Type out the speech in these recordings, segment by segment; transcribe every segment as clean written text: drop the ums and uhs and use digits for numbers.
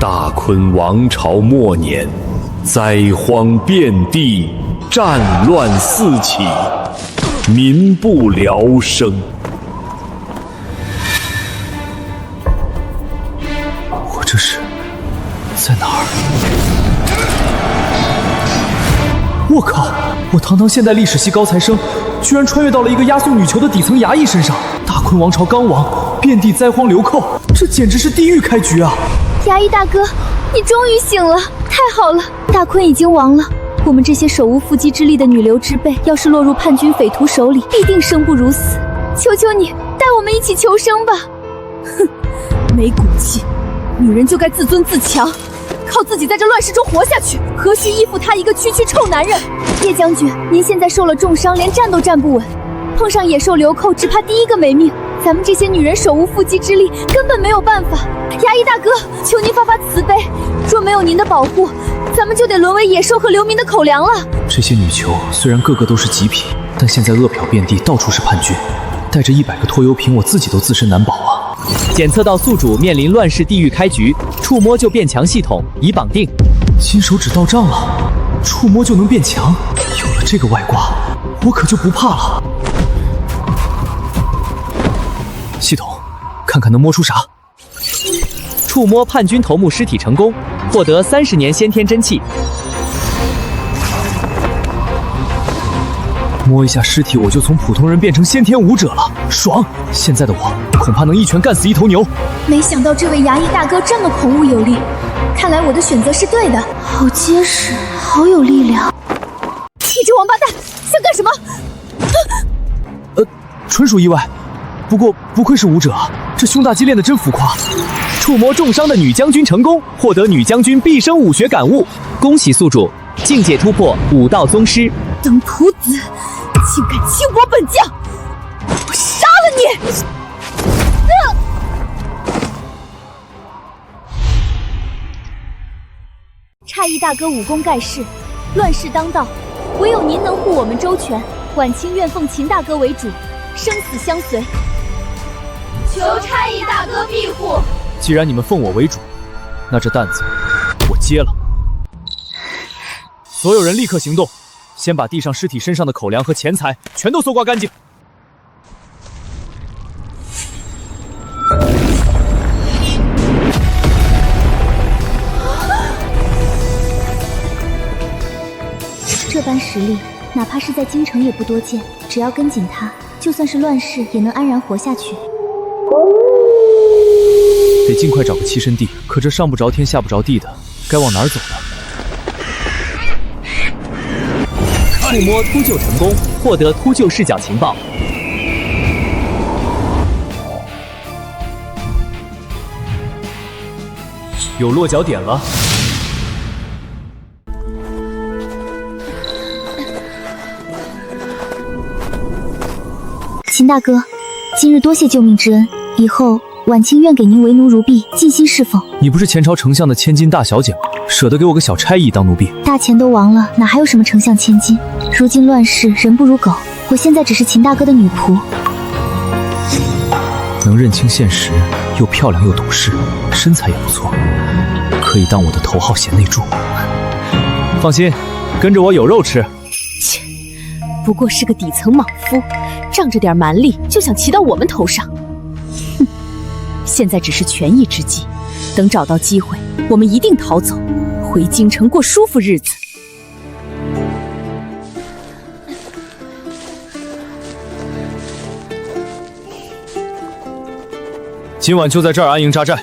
大昆王朝末年，灾荒遍地，战乱四起，民不聊生。我这是在哪儿？我靠！我堂堂现代历史系高材生，居然穿越到了一个押送女囚的底层衙役身上。大昆王朝刚亡，遍地灾荒流寇，这简直是地狱开局啊！衙役大哥，你终于醒了，太好了！大昆已经亡了，我们这些手无缚鸡之力的女流之辈，要是落入叛军匪徒手里，必定生不如死。求求你，带我们一起求生吧！哼，没骨气，女人就该自尊自强。靠自己在这乱世中活下去，何须依附他一个区区臭男人？叶将军，您现在受了重伤，连站都站不稳，碰上野兽流寇，只怕第一个没命。咱们这些女人手无缚鸡之力，根本没有办法。衙役大哥，求您发发慈悲，若没有您的保护，咱们就得沦为野兽和流民的口粮了。这些女囚虽然个个都是极品，但现在饿殍遍地，到处是叛军，带着100个拖油瓶，我自己都自身难保啊！检测到宿主面临乱世地狱开局，触摸就变强系统已绑定。金手指到账了，触摸就能变强，有了这个外挂，我可就不怕了。系统，看看能摸出啥？触摸叛军头目尸体成功，获得30年先天真气。摸一下尸体，我就从普通人变成先天武者了，爽！现在的我恐怕能一拳干死一头牛。没想到这位衙役大哥这么孔武有力，看来我的选择是对的。好结实，好有力量。你这王八蛋，想干什么？纯属意外。不过不愧是武者，这胸大肌练得真浮夸。触摸重伤的女将军成功，获得女将军毕生武学感悟。恭喜宿主，境界突破武道宗师。等徒子，竟敢轻薄本将，我杀了你！差役大哥武功盖世，乱世当道，唯有您能护我们周全。晚清愿奉秦大哥为主，生死相随。求差役大哥庇护。既然你们奉我为主，那这担子我接了。所有人立刻行动，先把地上尸体身上的口粮和钱财全都搜刮干净。这般实力，哪怕是在京城也不多见。只要跟紧他，就算是乱世也能安然活下去。得尽快找个栖身地，可这上不着天下不着地的，该往哪儿走呢？触摸秃鹫成功，获得秃鹫视角情报。有落脚点了。秦大哥，今日多谢救命之恩，以后晚清愿给您为奴如婢，尽心侍奉。你不是前朝丞相的千金大小姐吗？舍得给我个小差役当奴婢？大钱都亡了，哪还有什么丞相千金？如今乱世，人不如狗。我现在只是秦大哥的女仆。能认清现实，又漂亮又懂事，身材也不错，可以当我的头号贤内助。放心，跟着我有肉吃。切，不过是个底层莽夫，仗着点蛮力就想骑到我们头上。哼，现在只是权宜之计，等找到机会，我们一定逃走，回京城过舒服日子。今晚就在这儿安营扎寨。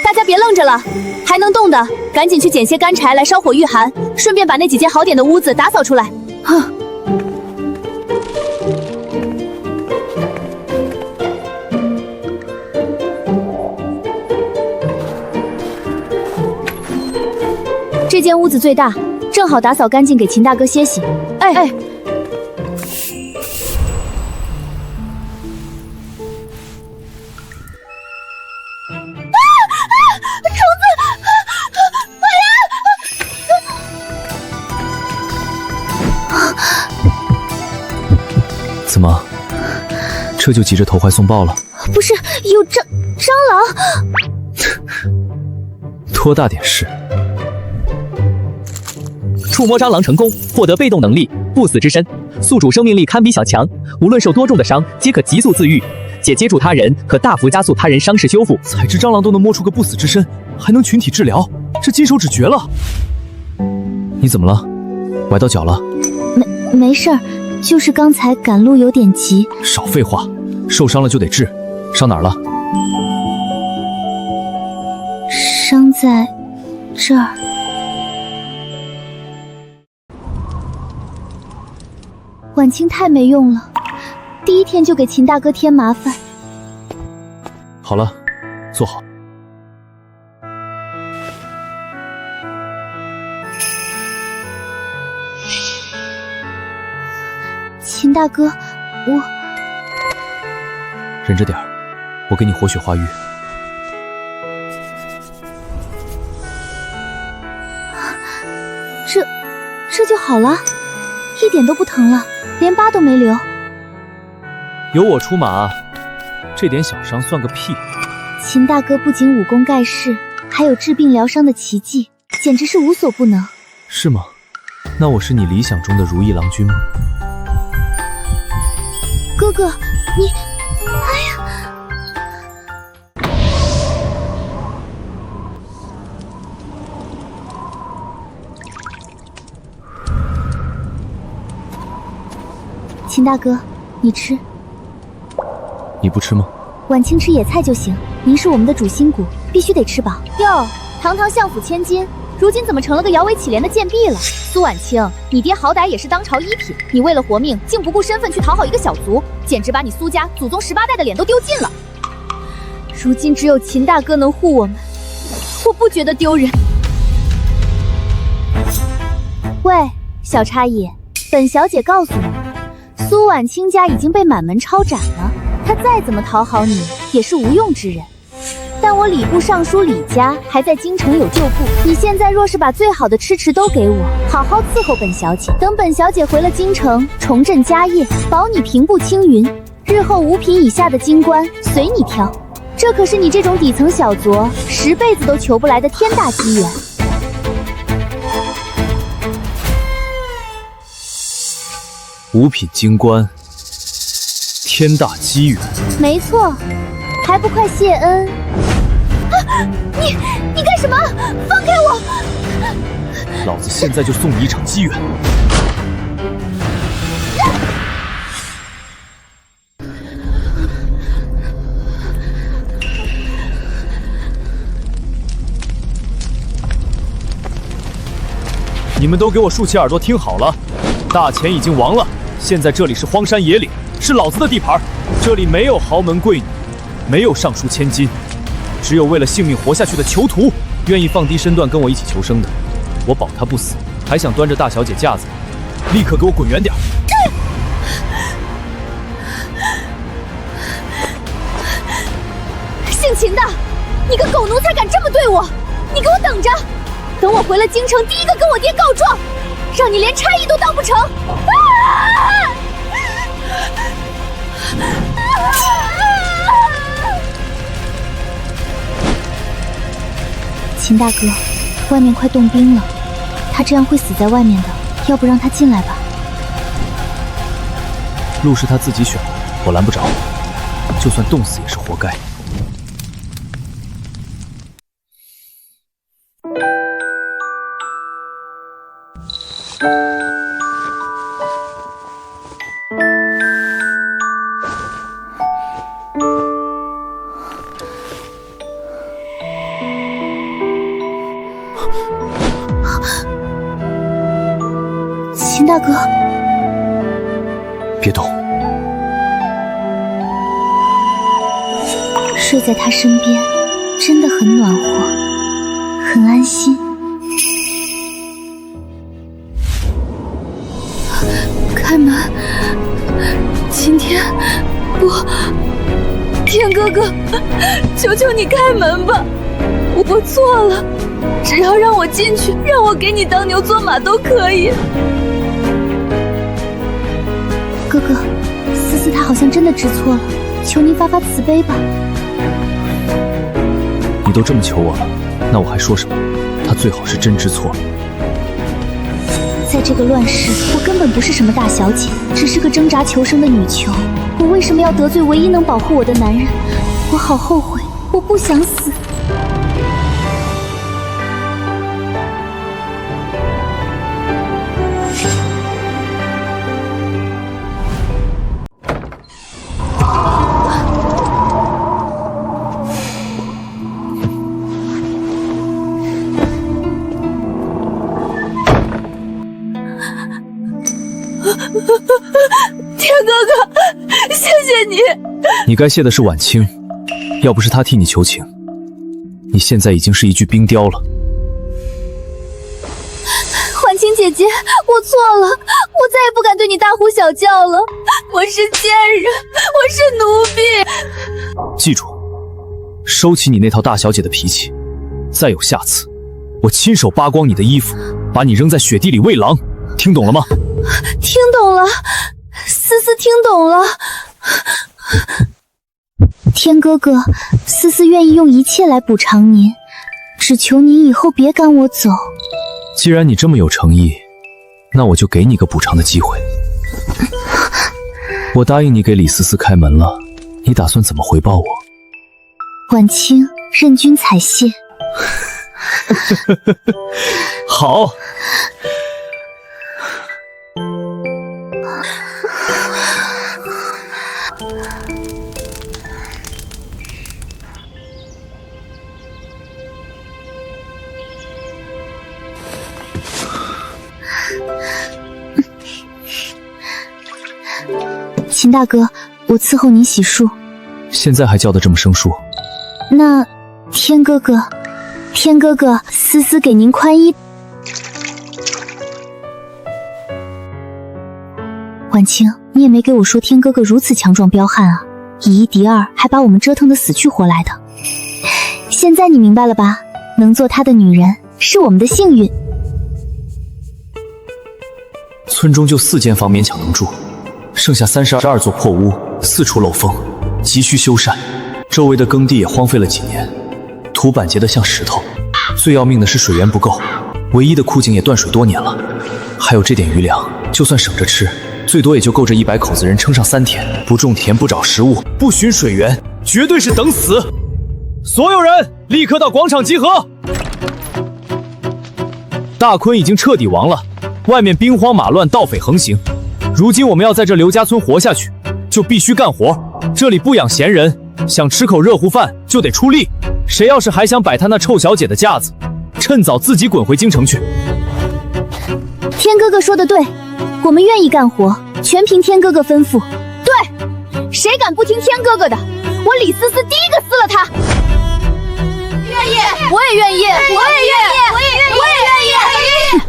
大家别愣着了，还能动的赶紧去捡些干柴来烧火御寒，顺便把那几间好点的屋子打扫出来。哼。这间屋子最大，正好打扫干净，给秦大哥歇息。哎。怎么，这就急着投怀送抱了？不是，有蟑螂。多大点事？触摸蟑螂成功，获得被动能力不死之身，宿主生命力堪比小强，无论受多重的伤，皆可急速自愈。且接触他人可大幅加速他人伤势修复。采只蟑螂都能摸出个不死之身，还能群体治疗，这金手指绝了！你怎么了？崴到脚了？没事儿，就是刚才赶路有点急。少废话，受伤了就得治。伤哪儿了？伤在这儿。婉清太没用了，第一天就给秦大哥添麻烦。好了，坐好。秦大哥，我忍着点儿，我给你活血化瘀。这就好了，一点都不疼了，连疤都没留。有我出马，这点小伤算个屁。秦大哥不仅武功盖世，还有治病疗伤的奇技，简直是无所不能。是吗？那我是你理想中的如意郎君吗？哥哥，你，哎呀！秦大哥，你吃。你不吃吗？婉清吃野菜就行，您是我们的主心骨，必须得吃饱。哟，堂堂相府千金，如今怎么成了个摇尾乞怜的贱婢了？苏婉清，你爹好歹也是当朝一品，你为了活命，竟不顾身份去讨好一个小卒，简直把你苏家祖宗18代的脸都丢尽了。如今只有秦大哥能护我们，我不觉得丢人。喂，小差役，本小姐告诉你，苏婉清家已经被满门抄斩了，她再怎么讨好你，也是无用之人。但我礼部尚书李家还在京城有旧部，你现在若是把最好的吃食都给我，好好伺候本小姐，等本小姐回了京城，重振家业，保你平步青云，日后5品以下的京官随你挑。这可是你这种底层小卒10辈子都求不来的天大机缘。5品京官，天大机缘。没错，还不快谢恩！啊，你干什么？放开我！老子现在就送你一场机缘。你们都给我竖起耳朵听好了，大钱已经亡了，现在这里是荒山野岭，是老子的地盘，这里没有豪门贵女，没有尚书千金，只有为了性命活下去的囚徒，愿意放低身段跟我一起求生的。我保他不死，还想端着大小姐架子，立刻给我滚远点！姓秦的，你个狗奴才敢这么对我！你给我等着，等我回了京城，第一个跟我爹告状，让你连差役都当不成！秦大哥，外面快冻冰了，他这样会死在外面的，要不让他进来吧？路是他自己选的，我拦不着，就算冻死也是活该。秦大哥，别动，睡在他身边真的很暖和，很安心。开门，今天不，天哥哥，求求你开门吧，我错了，只要让我进去，让我给你当牛做马都可以。哥哥，思思她好像真的知错了，求您发发慈悲吧。你都这么求我了，那我还说什么？他最好是真知错了。在这个乱世，我根本不是什么大小姐，只是个挣扎求生的女囚。我为什么要得罪唯一能保护我的男人？我好后悔，我不想死。天哥哥，谢谢你。你该谢的是婉清，要不是她替你求情，你现在已经是一具冰雕了。婉清姐姐，我错了，我再也不敢对你大呼小叫了。我是贱人，我是奴婢。记住，收起你那套大小姐的脾气，再有下次，我亲手扒光你的衣服，把你扔在雪地里喂狼，听懂了吗？听懂了，思思听懂了。天哥哥，思思愿意用一切来补偿您，只求您以后别赶我走。既然你这么有诚意，那我就给你个补偿的机会。我答应你给李思思开门了，你打算怎么回报我？婉清，任君采撷。好。秦大哥，我伺候您洗漱。现在还叫得这么生疏？那天哥哥，思思给您宽衣。婉清，你也没给我说天哥哥如此强壮彪悍啊，以一敌二，还把我们折腾得死去活来的。现在你明白了吧？能做他的女人是我们的幸运。村中就4间房勉强能住，剩下32座破屋，四处漏风，急需修缮。周围的耕地也荒废了几年，土板结得像石头。最要命的是水源不够，唯一的枯井也断水多年了。还有这点余粮，就算省着吃，最多也就够这100口子人撑上3天。不种田，不找食物，不寻水源，绝对是等死！所有人立刻到广场集合！大坤已经彻底亡了，外面兵荒马乱，盗匪横行。如今我们要在这刘家村活下去，就必须干活。这里不养闲人，想吃口热乎饭就得出力。谁要是还想摆他那臭小姐的架子，趁早自己滚回京城去。天哥哥说的对，我们愿意干活，全凭天哥哥吩咐。对，谁敢不听天哥哥的，我李思思第一个撕了他。愿意，我也愿意，我也愿意，我也愿意，我也愿意。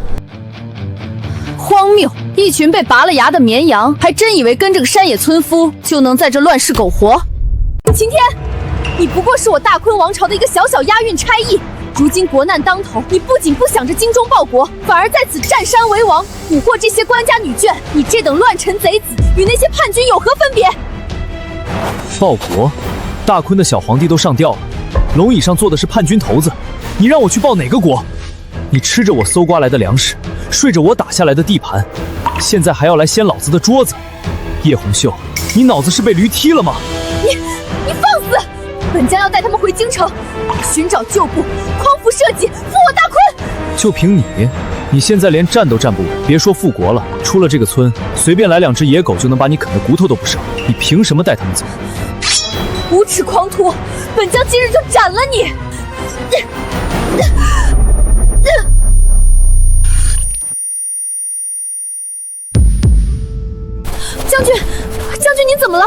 荒谬！一群被拔了牙的绵羊，还真以为跟着个山野村夫就能在这乱世苟活？秦天，你不过是我大坤王朝的一个小小押运差役。如今国难当头，你不仅不想着精忠报国，反而在此占山为王，蛊惑这些官家女眷。你这等乱臣贼子，与那些叛军有何分别？报国？大坤的小皇帝都上吊了，龙椅上坐的是叛军头子，你让我去报哪个国？你吃着我搜刮来的粮食，睡着我打下来的地盘，现在还要来掀老子的桌子？叶红秀，你脑子是被驴踢了吗？你放肆！本将要带他们回京城，寻找旧部，匡扶社稷，复我大坤。就凭你现在连站都站不稳，别说复国了，出了这个村，随便来2只野狗就能把你啃得骨头都不剩。你凭什么带他们走？无耻狂徒，本将今日就斩了你！将军，您怎么了？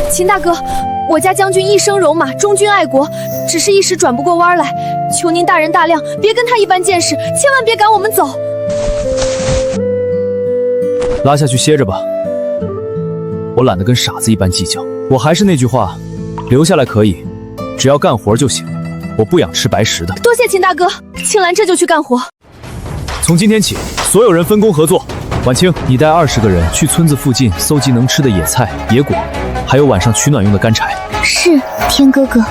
秦大哥，我家将军一生戎马，忠君爱国，只是一时转不过弯来，求您大人大量，别跟他一般见识，千万别赶我们走。拉下去歇着吧，我懒得跟傻子一般计较。我还是那句话，留下来可以，只要干活就行，我不养吃白食的。多谢秦大哥，青兰这就去干活。从今天起，所有人分工合作。婉清，你带20个人去村子附近搜集能吃的野菜、野果，还有晚上取暖用的干柴。是，天哥哥。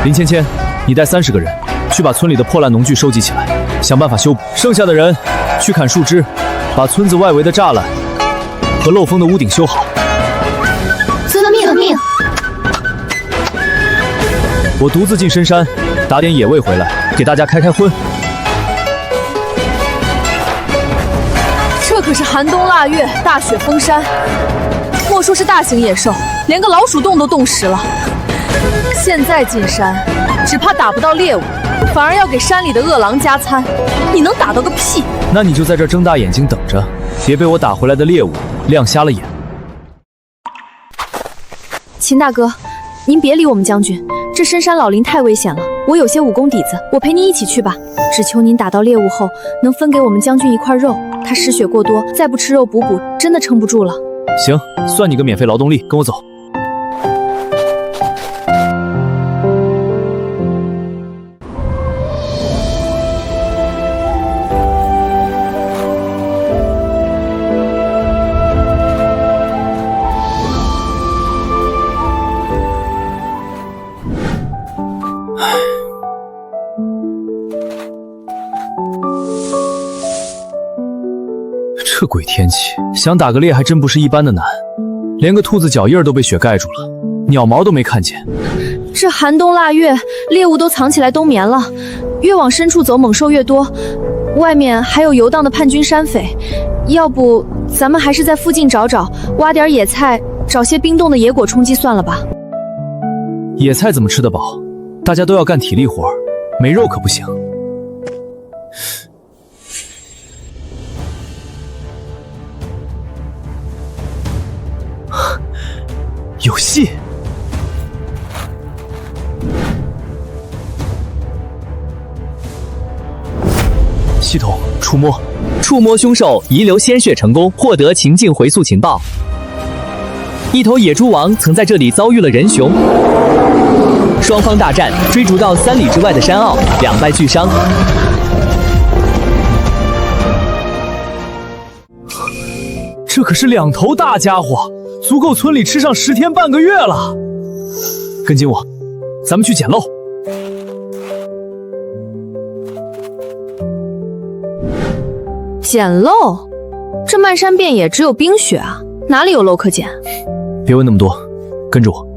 林芊芊，你带30个人去把村里的破烂农具收集起来，想办法修补。剩下的人去砍树枝，把村子外围的栅栏和漏风的屋顶修好。遵命。我独自进深山，打点野味回来，给大家开荤。这可是寒冬腊月，大雪封山，莫说是大型野兽，连个老鼠洞都冻实了。现在进山，只怕打不到猎物，反而要给山里的恶狼加餐。你能打到个屁！那你就在这睁大眼睛等着，别被我打回来的猎物亮瞎了眼。秦大哥，您别理我们将军，这深山老林太危险了。我有些武功底子，我陪您一起去吧。只求您打到猎物后，能分给我们将军一块肉。他失血过多，再不吃肉补补，真的撑不住了。行，算你个免费劳动力，跟我走。这鬼天气，想打个猎还真不是一般的难，连个兔子脚印都被雪盖住了，鸟毛都没看见。这寒冬腊月，猎物都藏起来冬眠了，越往深处走，猛兽越多。外面还有游荡的叛军山匪，要不咱们还是在附近找找，挖点野菜，找些冰冻的野果充饥算了吧。野菜怎么吃得饱？大家都要干体力活，没肉可不行。有戏！系统触摸凶兽，遗留鲜血成功，获得情境回溯情报。一头野猪王曾在这里遭遇了人熊，双方大战，追逐到3里之外的山坳，2败俱伤。这可是2头大家伙，足够村里吃上10天半个月了。跟紧我，咱们去捡漏。捡漏？这漫山遍野只有冰雪啊，哪里有漏可捡？别问那么多，跟着我。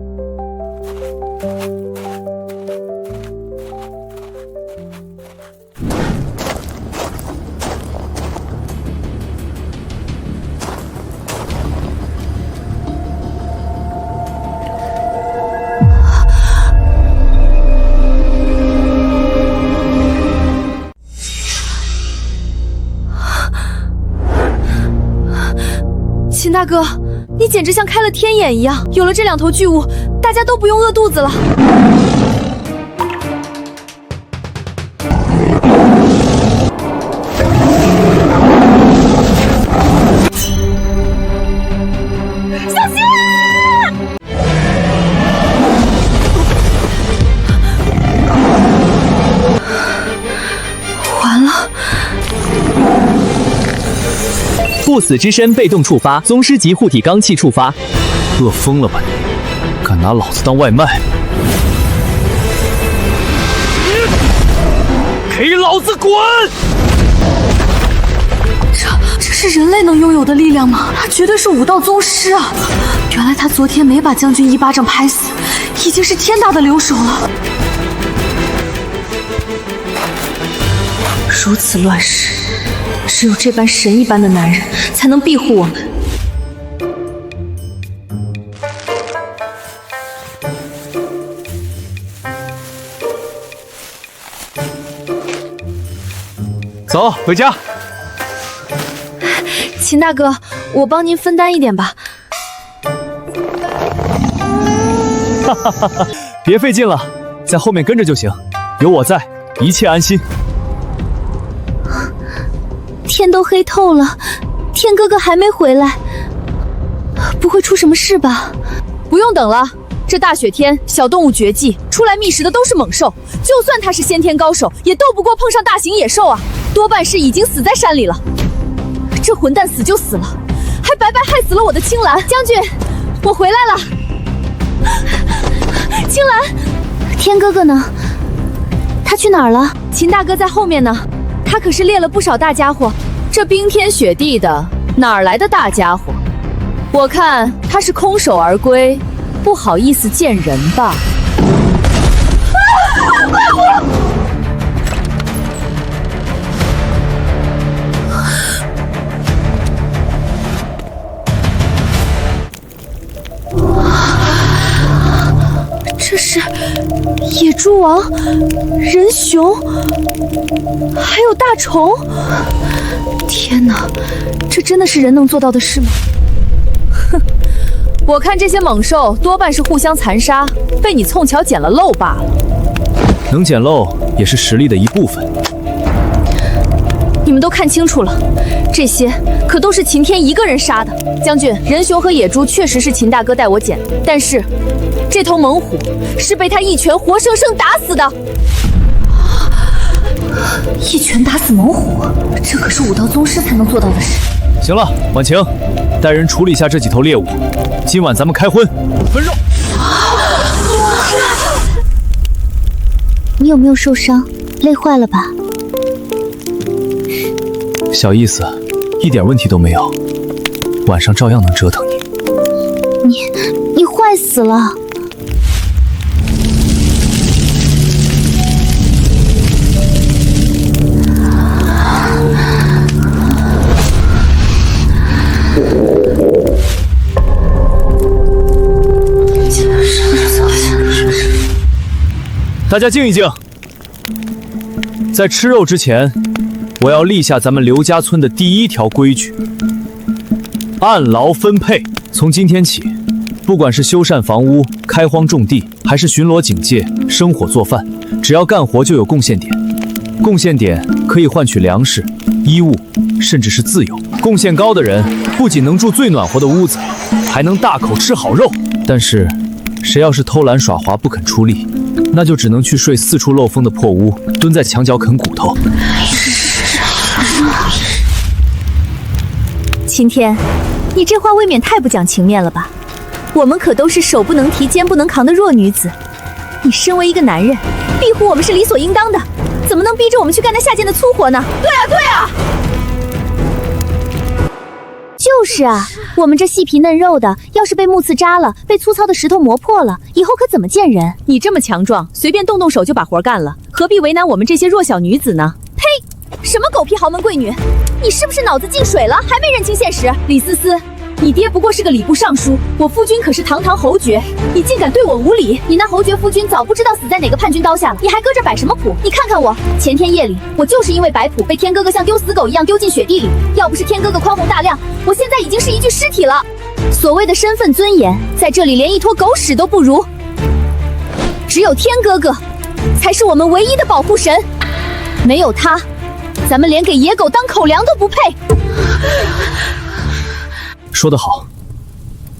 秦大哥，你简直像开了天眼一样，有了这2头巨物，大家都不用饿肚子了。小心啊！完了。不死之身被动触发，宗师级护体罡气触发。饿疯了吧你！敢拿老子当外卖？给老子滚！这是人类能拥有的力量吗？他绝对是武道宗师啊！原来他昨天没把将军一巴掌拍死，已经是天大的留手了。如此乱世，只有这般神一般的男人才能庇护我们。走，回家。秦大哥，我帮您分担一点吧。哈哈哈哈！别费劲了，在后面跟着就行，有我在，一切安心。天都黑透了，天哥哥还没回来，不会出什么事吧？不用等了，这大雪天小动物绝迹，出来觅食的都是猛兽，就算他是先天高手，也斗不过碰上大型野兽啊，多半是已经死在山里了。这混蛋死就死了，还白白害死了我的青兰将军，我回来了。天哥哥呢？他去哪儿了？秦大哥在后面呢，他可是猎了不少大家伙。这冰天雪地的，哪儿来的大家伙？我看他是空手而归，不好意思见人吧。这是野猪王、人熊，还有大虫。天哪，这真的是人能做到的事吗？哼，我看这些猛兽多半是互相残杀，被你凑巧捡了漏罢了。能捡漏也是实力的一部分。你们都看清楚了，这些可都是秦天一个人杀的。将军，人熊和野猪确实是秦大哥带我捡，但是这头猛虎是被他一拳活生生打死的。一拳打死猛虎，这可是武道宗师才能做到的事。行了，婉晴，带人处理一下这几头猎物。今晚咱们开荤，分肉。你有没有受伤？累坏了吧？小意思，一点问题都没有。晚上照样能折腾你。你坏死了！大家静一静，在吃肉之前，我要立下咱们刘家村的第一条规矩：按劳分配。从今天起，不管是修缮房屋、开荒种地，还是巡逻警戒、生火做饭，只要干活就有贡献点。贡献点可以换取粮食、衣物，甚至是自由。贡献高的人不仅能住最暖和的屋子，还能大口吃好肉。但是，谁要是偷懒耍滑不肯出力，那就只能去睡四处漏风的破屋，蹲在墙角啃骨头。秦天，你这话未免太不讲情面了吧？我们可都是手不能提、肩不能扛的弱女子，你身为一个男人，庇护我们是理所应当的，怎么能逼着我们去干那下贱的粗活呢？对啊！就是啊，我们这细皮嫩肉的，要是被木刺扎了，被粗糙的石头磨破了，以后可怎么见人？你这么强壮，随便动动手就把活干了，何必为难我们这些弱小女子呢？呸！什么狗屁豪门贵女？你是不是脑子进水了，还没认清现实？李思思，你爹不过是个礼部尚书，我夫君可是堂堂侯爵，你竟敢对我无礼！你那侯爵夫君早不知道死在哪个叛军刀下了，你还搁这摆什么谱？你看看我，前天夜里我就是因为摆谱被天哥哥像丢死狗一样丢进雪地里，要不是天哥哥宽宏大量，我现在已经是一具尸体了。所谓的身份尊严，在这里连一坨狗屎都不如，只有天哥哥才是我们唯一的保护神，没有他，咱们连给野狗当口粮都不配。说得好，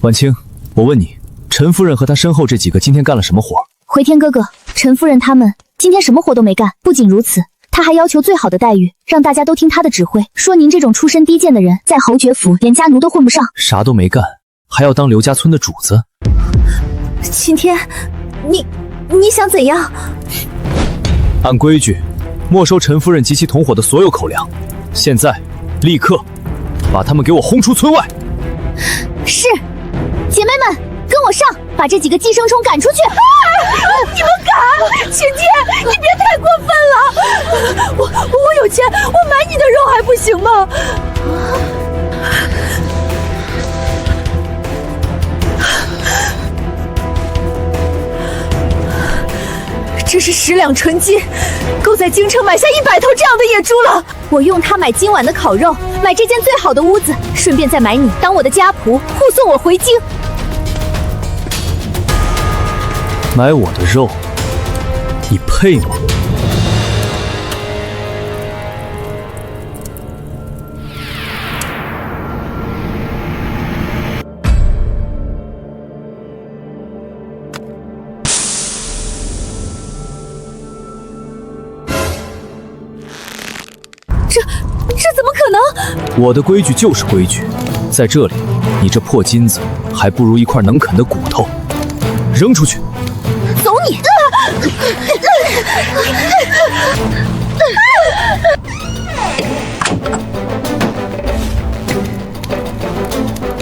婉清，我问你，陈夫人和她身后这几个今天干了什么活？回天哥哥，陈夫人他们今天什么活都没干。不仅如此，他还要求最好的待遇，让大家都听他的指挥，说您这种出身低贱的人，在侯爵府连家奴都混不上。啥都没干，还要当刘家村的主子？秦天，你想怎样？按规矩，没收陈夫人及其同伙的所有口粮。现在，立刻把他们给我轰出村外。是，姐妹们，跟我上，把这几个寄生虫赶出去！你们敢？秦天，你别太过分了！我有钱，我买你的肉还不行吗？这是10两纯金，够在京城买下100头这样的野猪了。我用它买今晚的烤肉，买这间最好的屋子，顺便再买你当我的家仆，护送我回京。买我的肉，你配吗？这怎么可能？我的规矩就是规矩，在这里，你这破金子还不如一块能啃的骨头，扔出去。走你！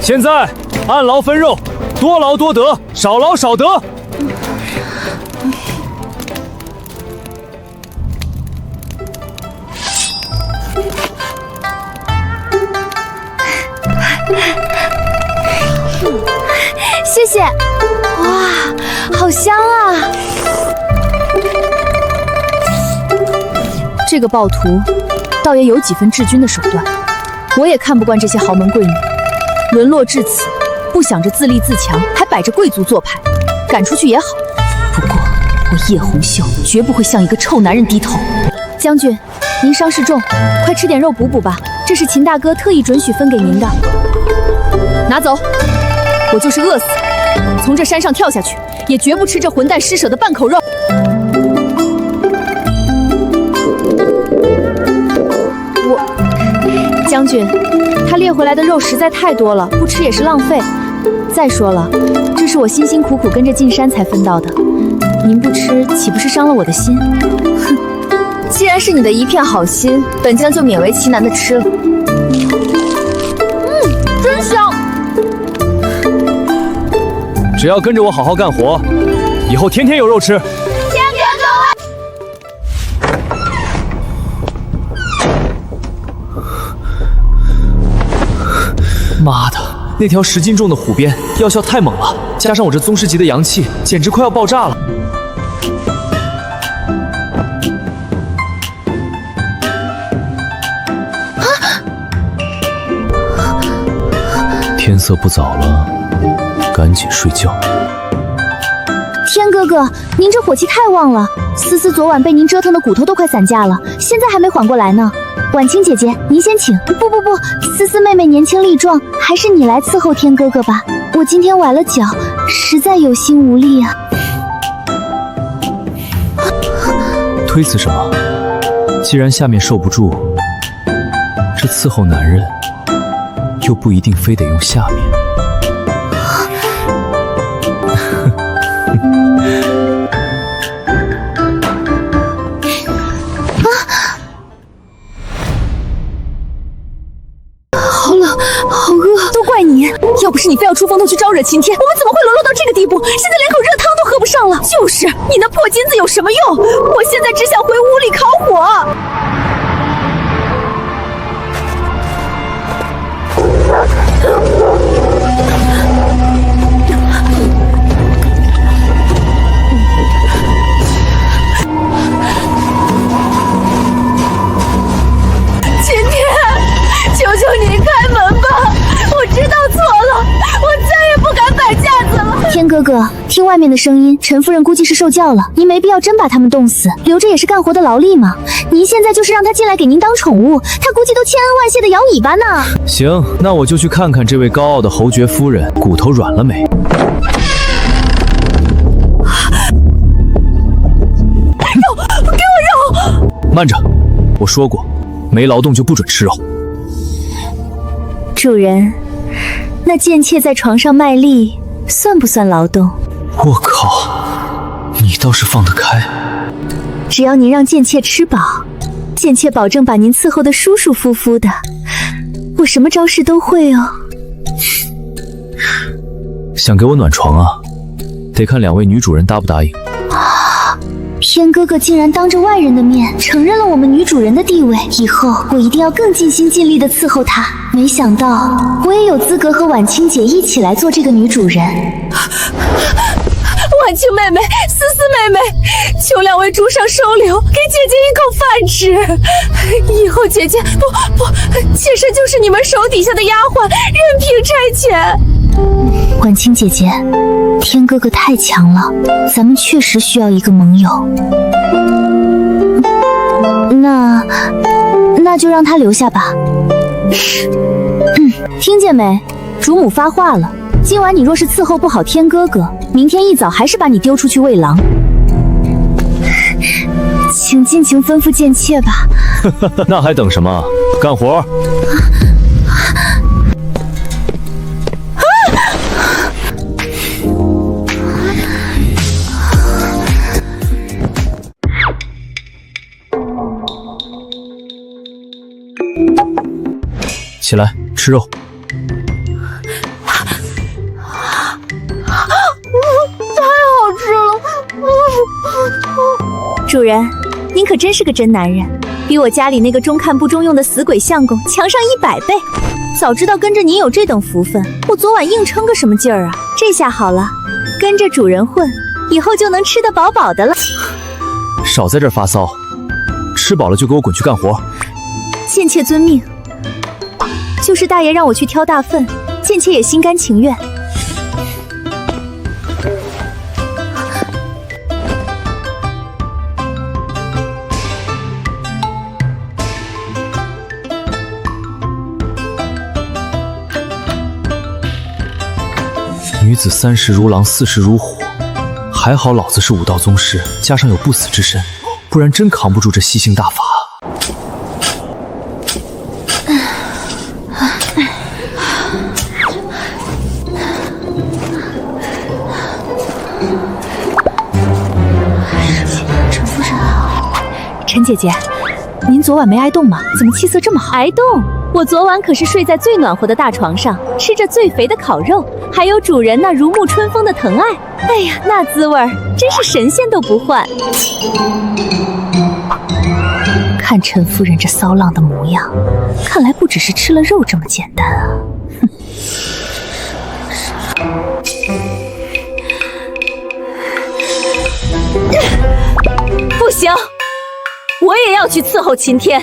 现在按劳分肉，多劳多得，少劳少得。谢谢。哇，好香啊！这个暴徒倒也有几分治军的手段。我也看不惯这些豪门贵女，沦落至此，不想着自立自强，还摆着贵族做派，赶出去也好。不过我叶红秀绝不会向一个臭男人低头。将军，您伤势重，快吃点肉补补吧，这是秦大哥特意准许分给您的。拿走，我就是饿死，从这山上跳下去，也绝不吃这混蛋施舍的半口肉。将军，他猎回来的肉实在太多了，不吃也是浪费。再说了，这是我辛辛苦苦跟着进山才分到的，您不吃岂不是伤了我的心？哼，既然是你的一片好心，本将就勉为其难的吃了。真香！只要跟着我好好干活，以后天天有肉吃。妈的，那条10斤重的虎鞭药效太猛了，加上我这宗师级的阳气，简直快要爆炸了。天色不早了，赶紧睡觉。天哥哥，您这火气太旺了，思思昨晚被您折腾的骨头都快散架了，现在还没缓过来呢。婉清姐姐，您先请。不，思思妹妹年轻力壮，还是你来伺候天哥哥吧。我今天崴了脚，实在有心无力啊。推辞什么？既然下面受不住，这伺候男人又不一定非得用下面。好饿，都怪你！要不是你非要出风头去招惹晴天，我们怎么会沦落到这个地步？现在连口热汤都喝不上了。就是你那破金子有什么用？我现在只想回屋里烤火。晴天，求求你开门吧！我知道错了，我再也不敢摆架子了。天哥哥，听外面的声音，陈夫人估计是受教了，您没必要真把他们冻死，留着也是干活的劳力嘛。您现在就是让他进来给您当宠物，他估计都千恩万谢的摇尾巴呢。行，那我就去看看这位高傲的侯爵夫人骨头软了没。肉，给我肉！慢着，我说过，没劳动就不准吃肉。主人，那贱妾在床上卖力，算不算劳动？我靠，你倒是放得开。只要您让贱妾吃饱，贱妾保证把您伺候得舒舒服服的。我什么招式都会哦。想给我暖床啊？得看两位女主人答不答应。天哥哥竟然当着外人的面承认了我们女主人的地位，以后我一定要更尽心尽力地伺候她。没想到我也有资格和婉清姐一起来做这个女主人。婉清妹妹，思思妹妹，求两位主上收留，给姐姐一口饭吃。以后姐姐不，妾身就是你们手底下的丫鬟，任凭差遣。婉清姐姐，天哥哥太强了，咱们确实需要一个盟友。那就让他留下吧。听见没？主母发话了，今晚你若是伺候不好天哥哥，明天一早还是把你丢出去喂狼。请尽情吩咐贱妾吧。那还等什么？干活！起来吃肉。太好吃了！主人，您可真是个真男人，比我家里那个中看不中用的死鬼相公强上100倍。早知道跟着您有这等福分，我昨晚硬撑个什么劲儿啊！这下好了，跟着主人混，以后就能吃得饱饱的了。少在这儿发骚，吃饱了就给我滚去干活。贱妾遵命。就是大爷让我去挑大粪，贱妾也心甘情愿。女子30如狼，40如虎。还好老子是武道宗师，加上有不死之身，不然真扛不住这吸星大法。陈夫人，陈姐姐，您昨晚没挨冻吗？怎么气色这么好？挨冻？我昨晚可是睡在最暖和的大床上，吃着最肥的烤肉，还有主人那如沐春风的疼爱。哎呀，那滋味儿真是神仙都不换。看陈夫人这骚浪的模样，看来不只是吃了肉这么简单啊！不行，我也要去伺候秦天。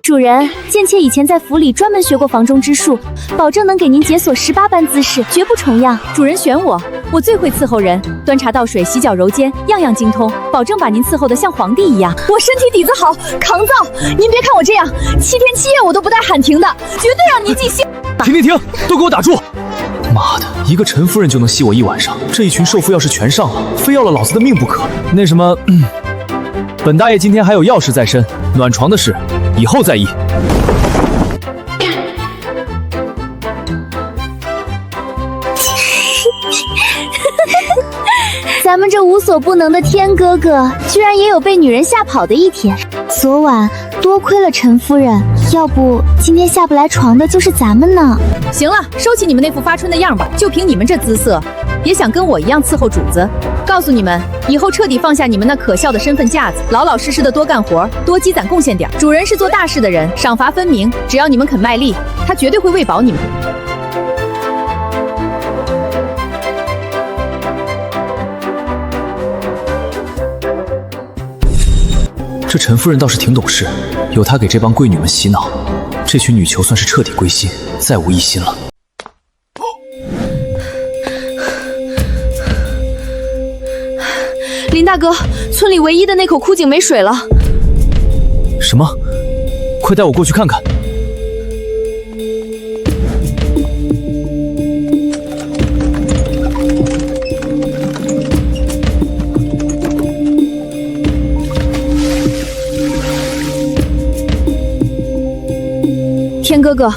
主人，贱妾以前在府里专门学过房中之术，保证能给您解锁18般姿势，绝不重样。主人选我，我最会伺候人，端茶倒水、洗脚揉肩，样样精通，保证把您伺候得像皇帝一样。我身体底子好，抗造。您别看我这样，7天7夜我都不带喊停的，绝对让您尽兴。停！都给我打住！妈的，一个陈夫人就能吸我1晚上，这一群兽妇要是全上了，非要了老子的命不可。那什么，本大爷今天还有要事在身，暖床的事以后再议。咱们这无所不能的天哥哥，居然也有被女人吓跑的一天。昨晚多亏了陈夫人，要不今天下不来床的就是咱们呢。行了，收起你们那副发春的样吧，就凭你们这姿色，别想跟我一样伺候主子。告诉你们，以后彻底放下你们那可笑的身份架子，老老实实的多干活，多积攒贡献点。主人是做大事的人，赏罚分明，只要你们肯卖力，他绝对会喂饱你们。这陈夫人倒是挺懂事，有她给这帮贵女们洗脑，这群女囚算是彻底归心，再无异心了。林大哥，村里唯一的那口枯井没水了。什么？快带我过去看看。天哥哥，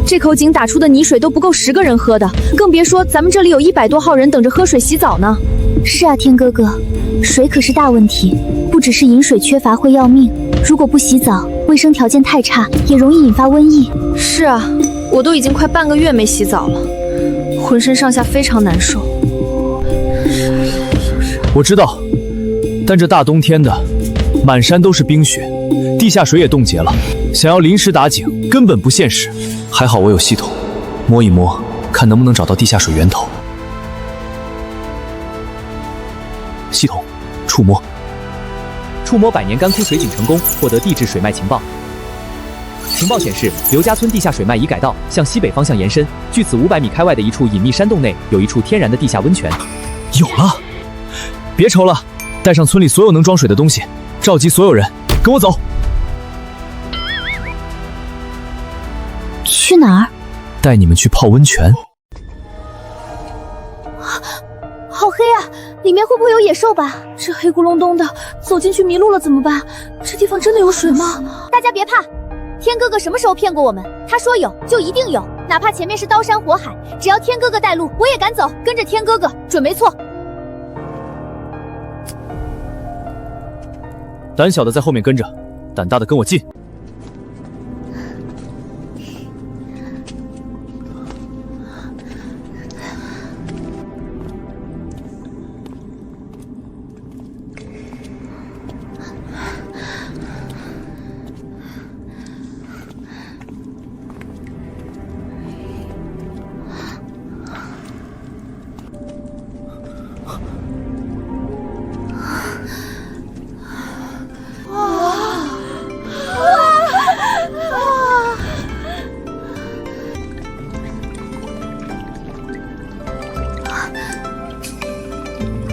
这口井打出的泥水都不够10个人喝的，更别说咱们这里有100多号人等着喝水洗澡呢。是啊，天哥哥，水可是大问题，不只是饮水缺乏会要命，如果不洗澡，卫生条件太差，也容易引发瘟疫。是啊，我都已经快半个月没洗澡了，浑身上下非常难受。我知道，但这大冬天的，满山都是冰雪，地下水也冻结了，想要临时打井根本不现实。还好我有系统，摸一摸，看能不能找到地下水源头。系统触摸100年干枯水井成功，获得地质水脉情报。情报显示，刘家村地下水脉已改道，向西北方向延伸。距此500米开外的一处隐秘山洞内，有一处天然的地下温泉。有了！别愁了，带上村里所有能装水的东西，召集所有人，跟我走。去哪儿？带你们去泡温泉。好黑啊！里面会不会有野兽吧？这黑咕隆咚的，走进去迷路了怎么办？这地方真的有水吗？大家别怕，天哥哥什么时候骗过我们？他说有就一定有，哪怕前面是刀山火海，只要天哥哥带路，我也敢走，跟着天哥哥准没错。胆小的在后面跟着，胆大的跟我进。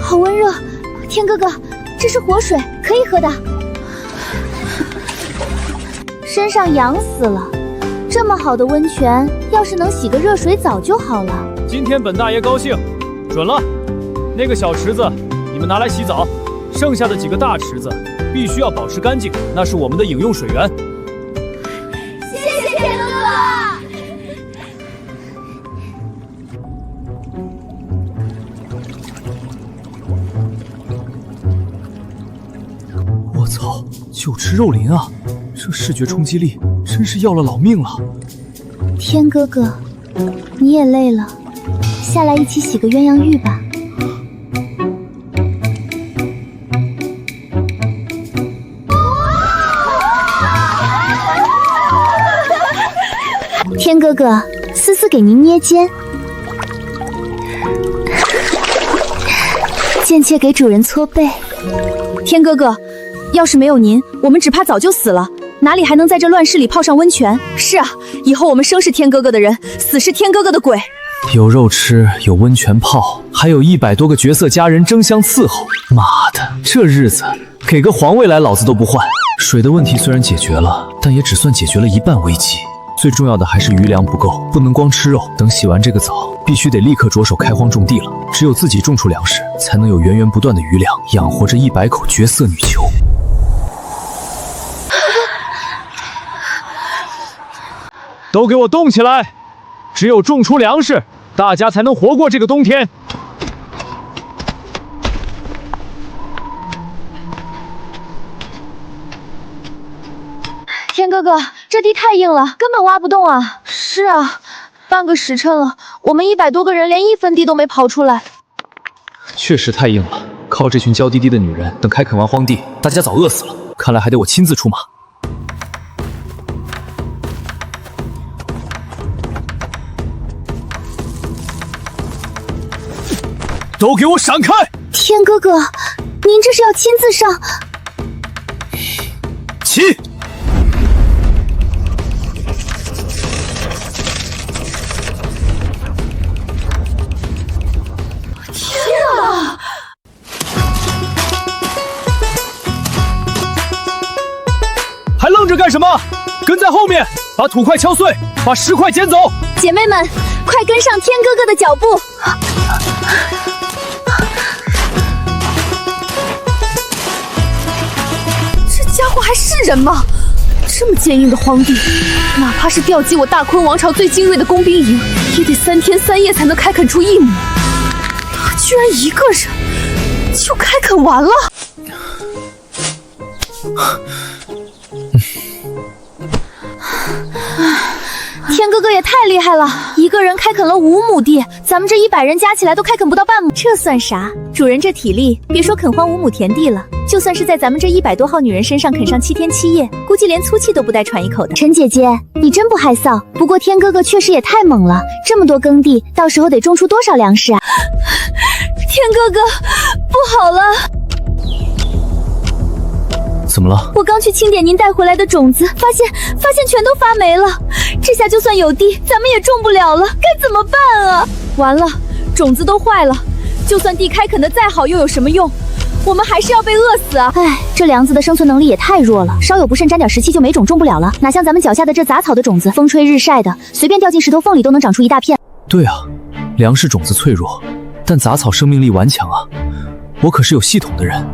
好温热，天哥哥，这是活水，可以喝的。身上痒死了，这么好的温泉，要是能洗个热水澡就好了。今天本大爷高兴，准了。那个小池子，你们拿来洗澡，剩下的几个大池子必须要保持干净，那是我们的饮用水源。谢谢天哥哥。我操，就吃肉林啊！这视觉冲击力真是要了老命了。天哥哥，你也累了，下来一起洗个鸳鸯浴吧。天哥哥，思思给您捏肩，贱妾给主人搓背。天哥哥，要是没有您，我们只怕早就死了，哪里还能在这乱世里泡上温泉？是啊，以后我们生是天哥哥的人，死是天哥哥的鬼。有肉吃，有温泉泡，还有100多个绝色佳人争相伺候。妈的，这日子给个皇位来，老子都不换。水的问题虽然解决了，但也只算解决了一半危机。最重要的还是余粮不够，不能光吃肉。等洗完这个澡，必须得立刻着手开荒种地了。只有自己种出粮食，才能有源源不断的余粮，养活这100口绝色女囚。都给我动起来！只有种出粮食，大家才能活过这个冬天。天哥哥，这地太硬了，根本挖不动啊！是啊，半个时辰了，我们100多个人连1分地都没刨出来。确实太硬了，靠这群娇滴滴的女人，等开垦完荒地，大家早饿死了。看来还得我亲自出马。都给我闪开！天哥哥，您这是要亲自上？起！还愣着干什么？跟在后面，把土块敲碎，把石块捡走。姐妹们，快跟上天哥哥的脚步！这家伙还是人吗？这么坚硬的荒地，哪怕是调集我大昆王朝最精锐的工兵营，也得3天3夜才能开垦出1亩。他居然一个人就开垦完了！天哥哥也太厉害了，一个人开垦了5亩地，咱们这100人加起来都开垦不到半亩，这算啥？主人这体力，别说垦荒5亩田地了，就算是在咱们这100多号女人身上啃上7天7夜，估计连粗气都不带喘一口的。陈姐姐，你真不害臊，不过天哥哥确实也太猛了，这么多耕地，到时候得种出多少粮食啊！天哥哥，不好了！怎么了？我刚去清点您带回来的种子，发现全都发霉了。这下就算有地，咱们也种不了了，该怎么办啊？完了，种子都坏了，就算地开垦的再好，又有什么用？我们还是要被饿死啊！哎，这梁子的生存能力也太弱了，稍有不慎沾点石气就没种不了了。哪像咱们脚下的这杂草的种子，风吹日晒的，随便掉进石头缝里都能长出一大片。对啊，粮食种子脆弱，但杂草生命力顽强啊！我可是有系统的人，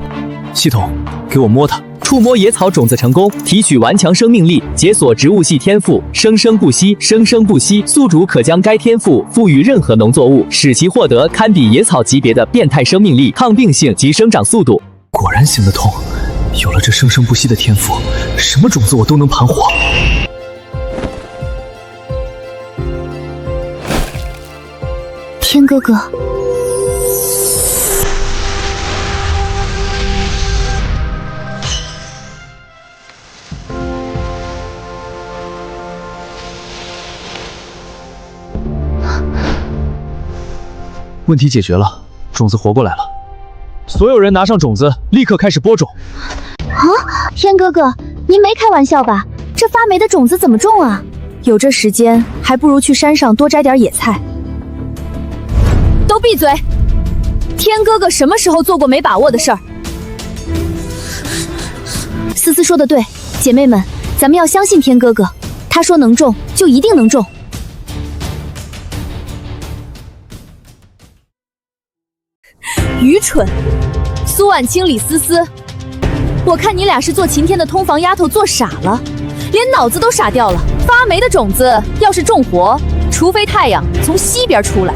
系统，给我摸它。触摸野草种子成功，提取顽强生命力，解锁植物系天赋，生生不息，生生不息。宿主可将该天赋赋予任何农作物，使其获得堪比野草级别的变态生命力、抗病性及生长速度。果然行得通，有了这生生不息的天赋，什么种子我都能盘活。天哥哥。问题解决了，种子活过来了。所有人拿上种子，立刻开始播种。啊，天哥哥，您没开玩笑吧？这发霉的种子怎么种啊？有这时间，还不如去山上多摘点野菜。都闭嘴！天哥哥什么时候做过没把握的事儿？思思说的对，姐妹们，咱们要相信天哥哥，他说能种就一定能种。愚蠢！苏婉清、李思思，我看你俩是做晴天的通房丫头做傻了，连脑子都傻掉了。发霉的种子要是种活，除非太阳从西边出来。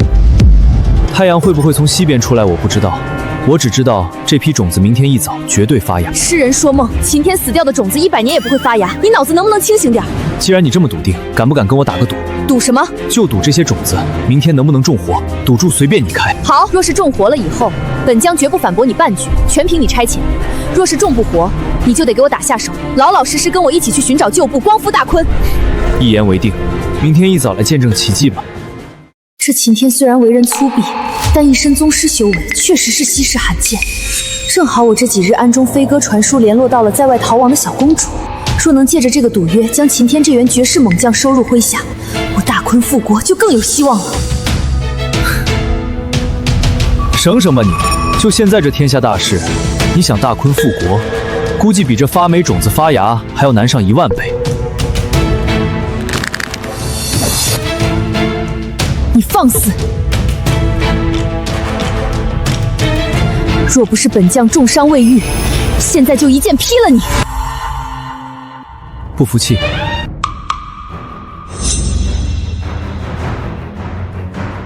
太阳会不会从西边出来，我不知道。我只知道这批种子明天一早绝对发芽。痴人说梦，晴天死掉的种子100年也不会发芽，你脑子能不能清醒点？既然你这么笃定，敢不敢跟我打个赌？赌什么？就赌这些种子明天能不能种活，赌注随便你开。好，若是种活了以后，本将绝不反驳你半句，全凭你差遣；若是种不活，你就得给我打下手，老老实实跟我一起去寻找旧部光复大坤。一言为定，明天一早来见证奇迹吧。这晴天虽然为人粗鄙，但一身宗师修为确实是稀世罕见。正好我这几日暗中飞鸽传书，联络到了在外逃亡的小公主。若能借着这个赌约，将晴天这员绝世猛将收入麾下，我大坤复国就更有希望了。省省吧你！就现在这天下大势，你想大坤复国，估计比这发霉种子发芽还要难上10000倍。你放肆！若不是本将重伤未愈，现在就一剑劈了你！不服气？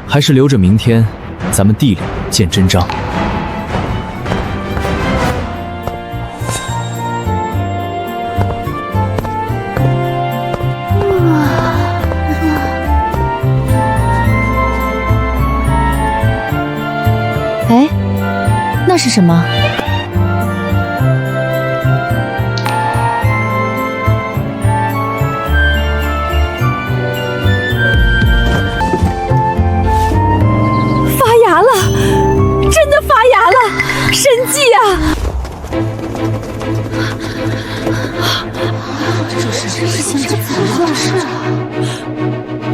还是留着明天咱们地里见真章。哎，那是什么？神迹啊！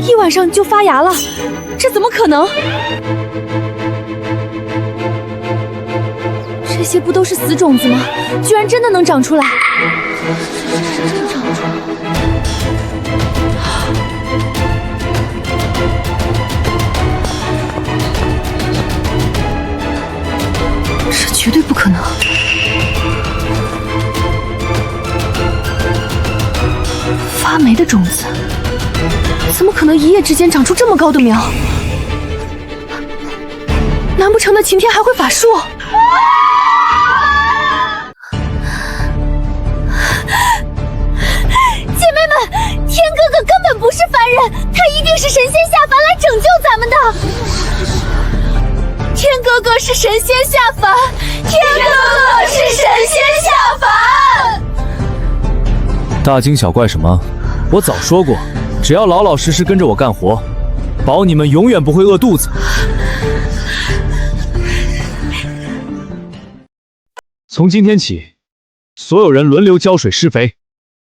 一晚上就发芽了，这怎么可能？这些不都是死种子吗？居然真的能长出来！这绝对不可能！发霉的种子，怎么可能一夜之间长出这么高的苗？难不成那晴天还会法术？姐妹们，天哥哥根本不是凡人，他一定是神仙下凡来拯救咱们的。天哥哥是神仙下凡，天哥哥是神仙下凡。大惊小怪什么？我早说过，只要老老实实跟着我干活，保你们永远不会饿肚子。从今天起，所有人轮流浇水施肥，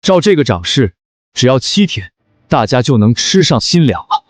照这个长势，只要7天，大家就能吃上新粮了。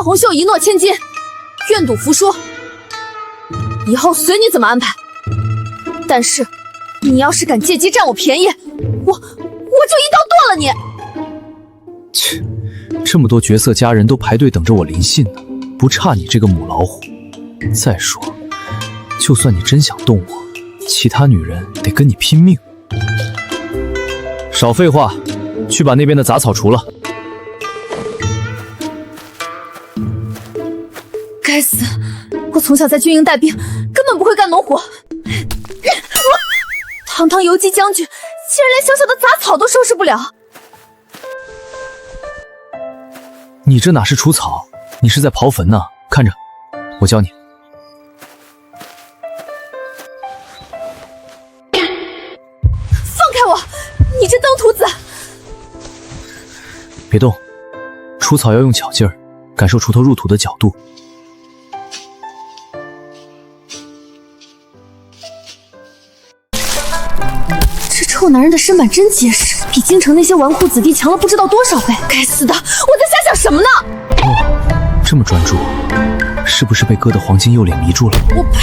红袖一诺千金，愿赌服输，以后随你怎么安排。但是你要是敢借机占我便宜，我就一刀剁了你！切，这么多绝色佳人都排队等着我临幸呢，不差你这个母老虎。再说，就算你真想动我，其他女人得跟你拼命。少废话，去把那边的杂草除了。该死！我从小在军营带兵，根本不会干农活。堂堂游击将军，竟然连小小的杂草都收拾不了。你这哪是除草，你是在刨坟呢！看着，我教你。放开我！你这登徒子！别动，除草要用巧劲儿，感受锄头入土的角度。这臭男人的身板真结实，比京城那些纨绔子弟强了不知道多少倍。该死的，我在瞎想什么呢？哦，这么专注，是不是被哥的黄金右脸迷住了？我呸！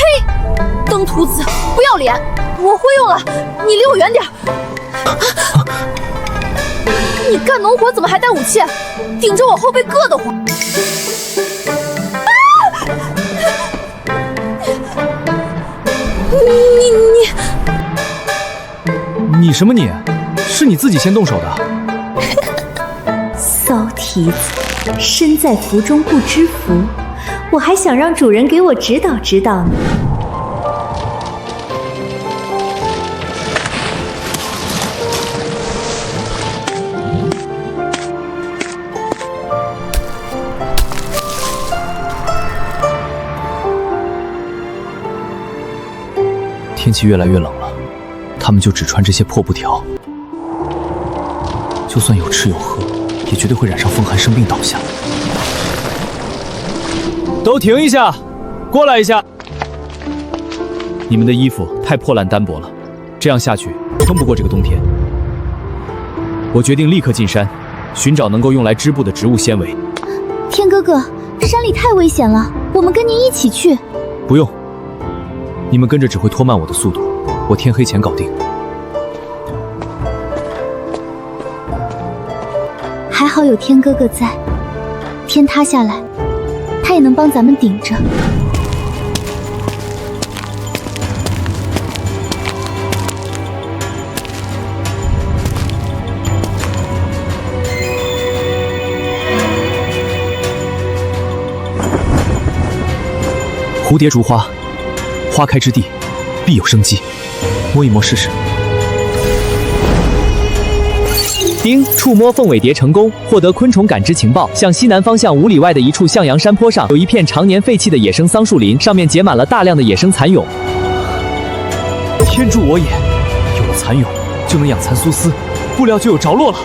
登徒子，不要脸！我会用了，你离我远点。你干农活怎么还带武器？顶着我后背硌得慌。你什么你？是你自己先动手的。骚蹄子，身在福中不知福，我还想让主人给我指导指导呢。天气越来越冷了，他们就只穿这些破布条，就算有吃有喝，也绝对会染上风寒生病倒下。都停一下，过来一下。你们的衣服太破烂单薄了，这样下去撑不过这个冬天。我决定立刻进山，寻找能够用来织布的植物纤维。天哥哥，山里太危险了，我们跟您一起去。不用，你们跟着只会拖慢我的速度，我天黑前搞定。还好有天哥哥在，天塌下来，他也能帮咱们顶着。蝴蝶竹花，花开之地必有生机，摸一摸试试。丁，触摸凤尾蝶成功，获得昆虫感知情报。向西南方向5里外的一处向阳山坡上，有一片常年废弃的野生桑树林，上面结满了大量的野生蚕蛹。天助我也！有了蚕蛹，就能养蚕苏丝，布料就有着落了。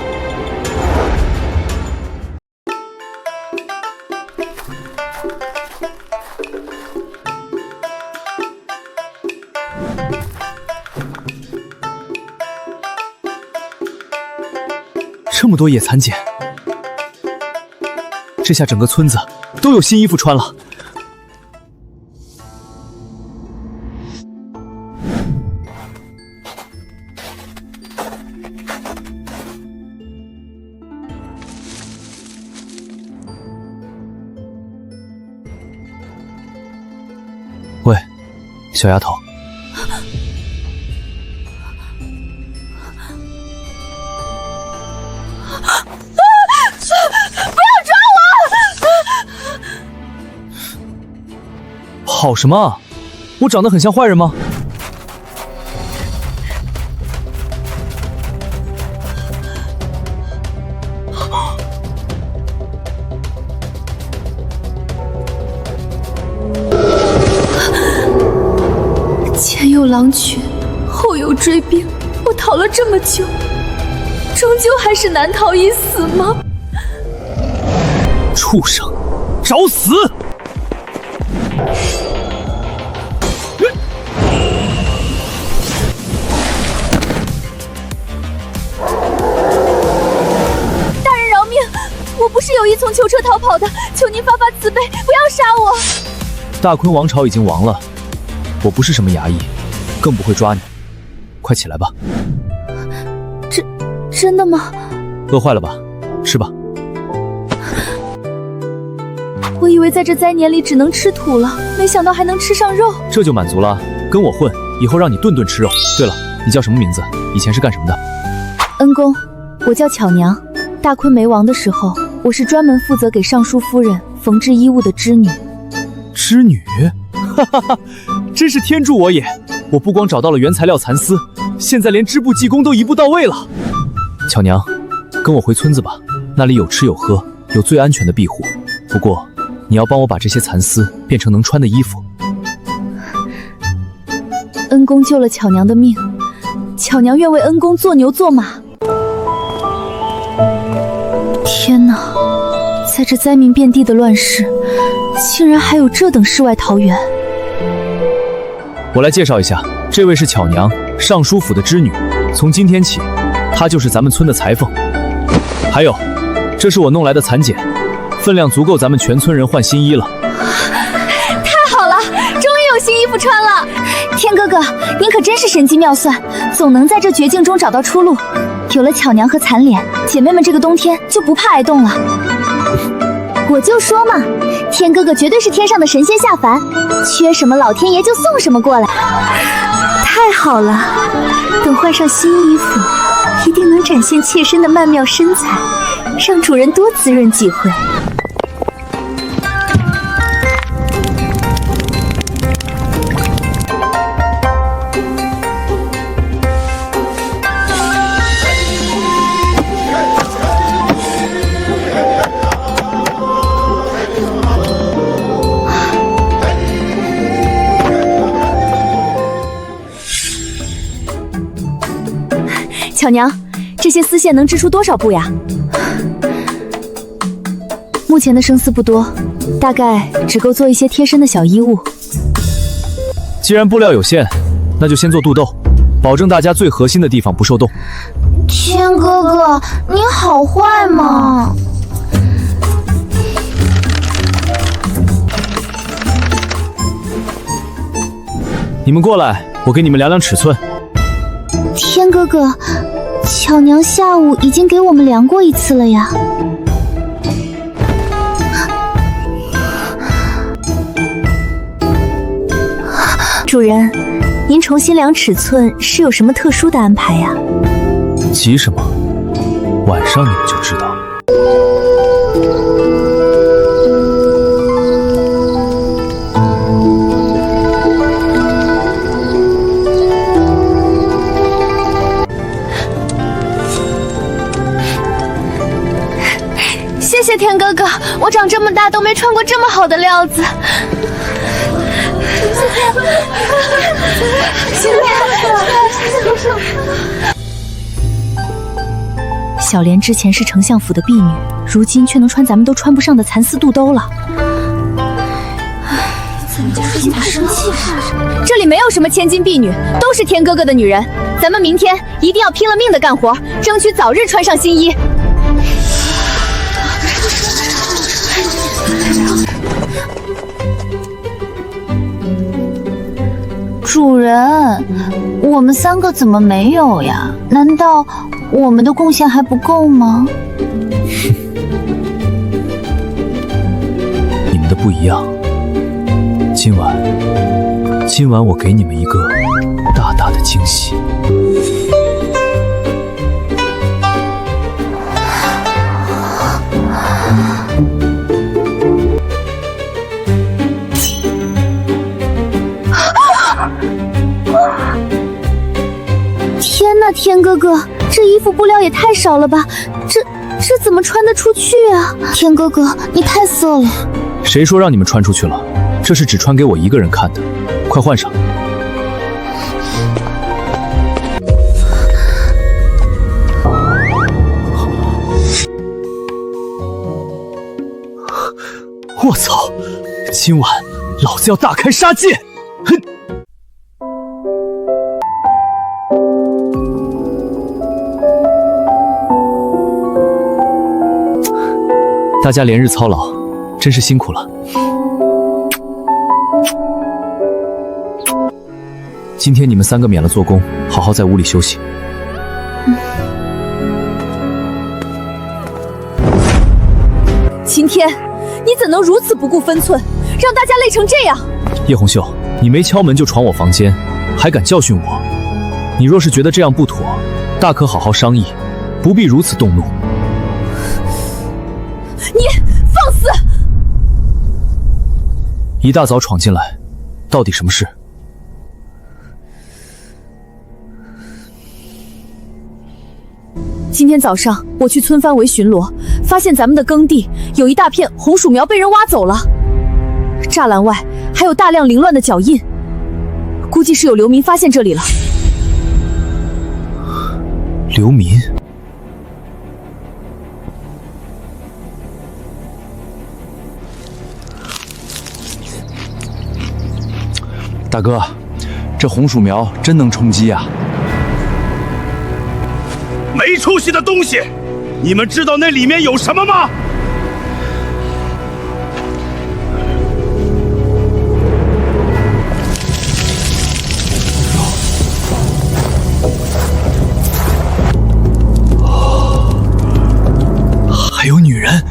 这么多野蚕茧，这下整个村子都有新衣服穿了。喂，小丫头。跑什么？我长得很像坏人吗？前有狼群，后有追兵，我逃了这么久，终究还是难逃一死吗？畜生，找死！不是有意从囚车逃跑的，求您发发慈悲，不要杀我。大坤王朝已经亡了，我不是什么衙役，更不会抓你。快起来吧。真的吗？饿坏了吧？吃吧。我以为在这灾年里只能吃土了，没想到还能吃上肉。这就满足了，跟我混，以后让你顿顿吃肉。对了，你叫什么名字？以前是干什么的？恩公，我叫巧娘。大坤没亡的时候，我是专门负责给尚书夫人缝制衣物的织女。织女？哈哈哈，真是天助我也！我不光找到了原材料蚕丝，现在连织布技工都一步到位了。巧娘，跟我回村子吧，那里有吃有喝，有最安全的庇护。不过，你要帮我把这些蚕丝变成能穿的衣服。恩公救了巧娘的命，巧娘愿为恩公做牛做马。天哪，在这灾民遍地的乱世，竟然还有这等世外桃源。我来介绍一下，这位是巧娘，尚书府的织女。从今天起，她就是咱们村的裁缝。还有，这是我弄来的蚕茧，分量足够咱们全村人换新衣了。太好了，终于有新衣服穿了。天哥哥，您可真是神机妙算，总能在这绝境中找到出路。有了巧娘和蚕莲，姐妹们这个冬天就不怕挨冻了。我就说嘛，天哥哥绝对是天上的神仙下凡，缺什么老天爷就送什么过来。太好了，等换上新衣服，一定能展现妾身的曼妙身材，让主人多滋润几回。巧娘，这些丝线能织出多少布呀？目前的生丝不多，大概只够做一些贴身的小衣物。既然布料有限，那就先做肚兜，保证大家最核心的地方不受冻。天哥哥，你好坏嘛！你们过来，我给你们量量尺寸。天哥哥，巧娘下午已经给我们量过一次了呀。主人，您重新量尺寸是有什么特殊的安排呀？急什么？晚上你们就知道。谢谢天哥哥，我长这么大都没穿过这么好的料子。小莲之前是丞相府的婢女，如今却能穿咱们都穿不上的蚕丝肚兜了。怎么就是这么生气？这里没有什么千金婢女，都是天哥哥的女人。咱们明天一定要拼了命的干活，争取早日穿上新衣。主人，我们3个怎么没有呀？难道我们的贡献还不够吗？你们的不一样。今晚我给你们一个大大的惊喜。天呐，天哥哥，这衣服布料也太少了吧？这怎么穿得出去啊？天哥哥，你太色了。谁说让你们穿出去了？这是只穿给我一个人看的，快换上。我操！今晚老子要大开杀戒！哼！大家连日操劳，真是辛苦了。今天你们3个免了做工，好好在屋里休息。秦天，你怎能如此不顾分寸，让大家累成这样？叶红秀，你没敲门就闯我房间，还敢教训我？你若是觉得这样不妥，大可好好商议，不必如此动怒。你放肆！一大早闯进来，到底什么事？今天早上我去村番围巡逻，发现咱们的耕地有一大片红薯苗被人挖走了，栅栏外还有大量凌乱的脚印，估计是有流民发现这里了。流民？大哥，这红薯苗真能充饥啊！没出息的东西！你们知道那里面有什么吗？还有女人，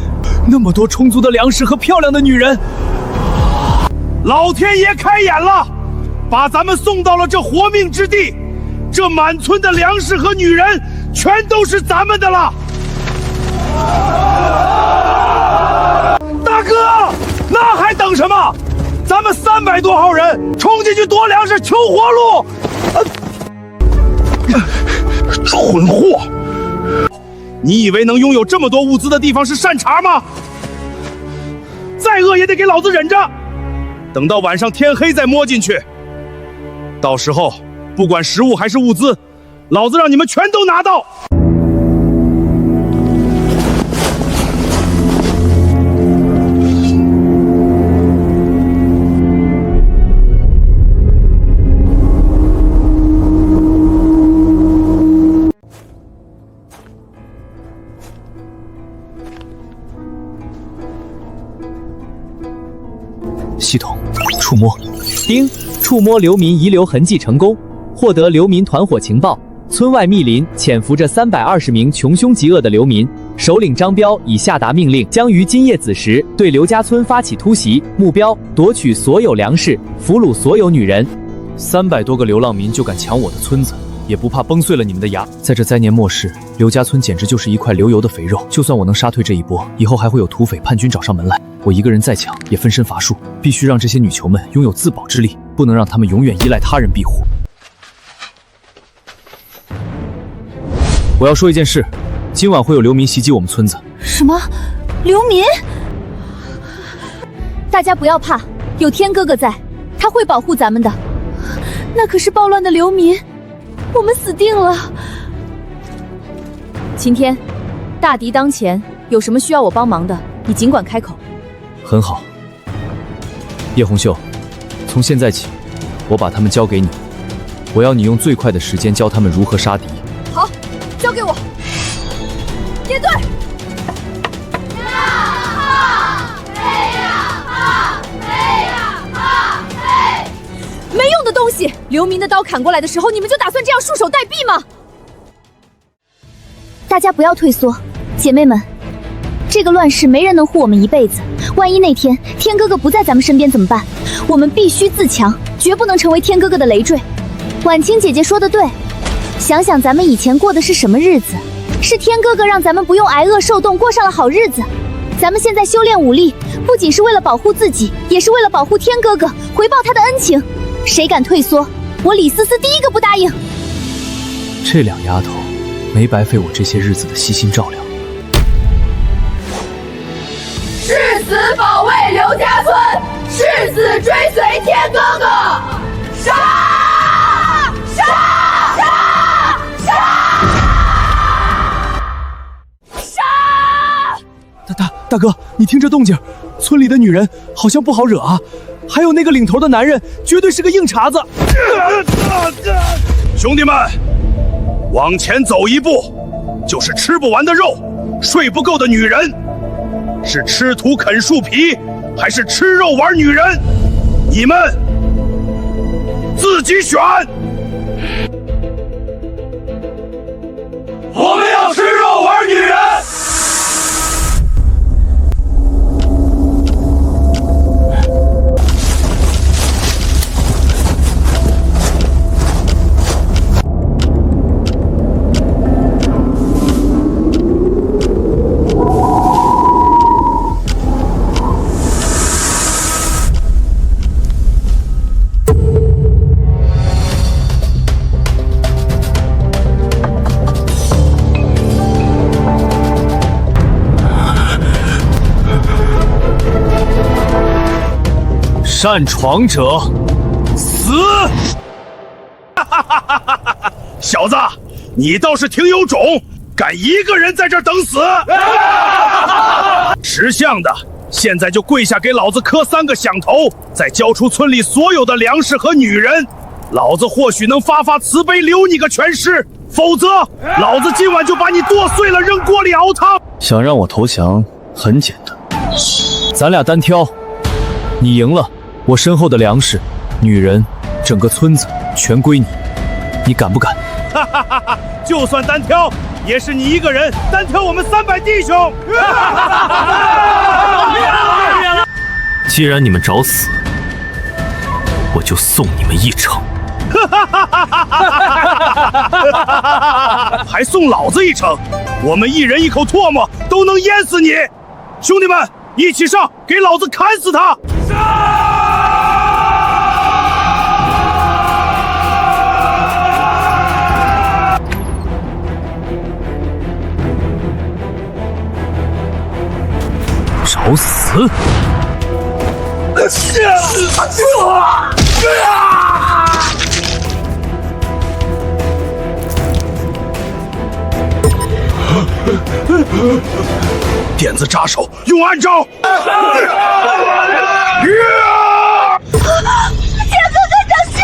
那么多充足的粮食和漂亮的女人。老天爷开眼了，把咱们送到了这活命之地，这满村的粮食和女人全都是咱们的了。大哥，那还等什么？咱们300多号人冲进去夺粮食求活路！蠢货！你以为能拥有这么多物资的地方是善茬吗？再饿也得给老子忍着，等到晚上天黑再摸进去。到时候不管食物还是物资，老子让你们全都拿到。系统触摸，丁，触摸流民遗留痕迹成功，获得流民团伙情报。村外密林潜伏着320名穷凶极恶的流民，首领张彪已下达命令，将于今夜子时对刘家村发起突袭，目标夺取所有粮食，俘虏所有女人。300多个流浪民就敢抢我的村子，也不怕崩碎了你们的牙。在这灾年末世，刘家村简直就是一块流油的肥肉。就算我能杀退这一波，以后还会有土匪叛军找上门来，我一个人再强也分身乏术。必须让这些女囚们拥有自保之力，不能让她们永远依赖他人庇护。我要说一件事，今晚会有流民袭击我们村子。什么？流民？大家不要怕，有天哥哥在，他会保护咱们的。那可是暴乱的流民，我们死定了。秦天，大敌当前，有什么需要我帮忙的，你尽管开口。很好，叶红秀，从现在起，我把他们交给你，我要你用最快的时间教他们如何杀敌。好，交给我。列队。没用的东西！流民的刀砍过来的时候，你们就打算这样束手待毙吗？大家不要退缩，姐妹们，这个乱世没人能护我们一辈子。万一那天天哥哥不在咱们身边怎么办？我们必须自强，绝不能成为天哥哥的累赘。婉清姐姐说的对，想想咱们以前过的是什么日子，是天哥哥让咱们不用挨饿受冻，过上了好日子。咱们现在修炼武力，不仅是为了保护自己，也是为了保护天哥哥，回报他的恩情。谁敢退缩，我李思思第一个不答应。这两丫头没白费我这些日子的悉心照料。誓死保卫刘家村，誓死追随天哥哥，杀！杀！杀！杀！杀！大哥，你听这动静，村里的女人好像不好惹啊。还有那个领头的男人，绝对是个硬茬子。兄弟们，往前走一步，就是吃不完的肉，睡不够的女人。是吃土啃树皮，还是吃肉玩女人？你们自己选。我们要吃肉玩女人。擅闯者，死！小子，你倒是挺有种，敢一个人在这儿等死！识相的，现在就跪下给老子磕3个响头，再交出村里所有的粮食和女人，老子或许能发发慈悲，留你个全尸。否则，老子今晚就把你剁碎了，扔锅里熬汤。想让我投降，很简单，咱俩单挑，你赢了。我身后的粮食、女人，整个村子全归你，你敢不敢？就算单挑，也是你一个人单挑我们300弟兄。既然你们找死，我就送你们一程。还送老子一程？我们一人一口唾沫都能淹死你！兄弟们，一起上，给老子砍死他！找死！点子扎手，用暗招！天哥哥长心！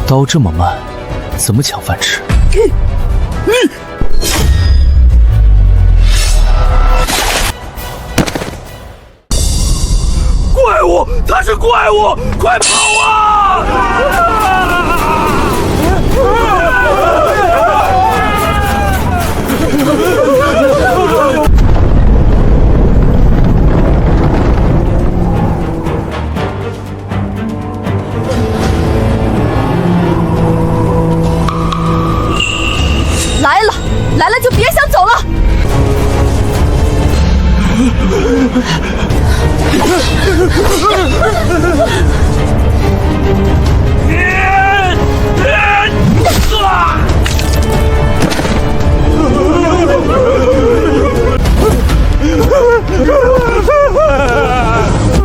刀这么慢，怎么抢饭吃？怪物，他是怪物，快跑啊！来了就别想走了！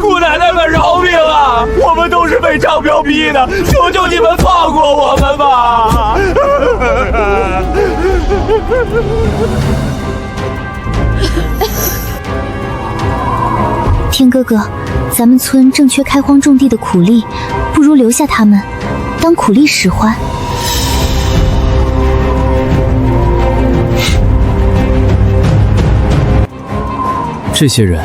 姑奶奶们饶命啊！我们都是被张彪逼的，求求你们放过我们吧！天哥哥，咱们村正缺开荒种地的苦力，不如留下他们，当苦力使唤。这些人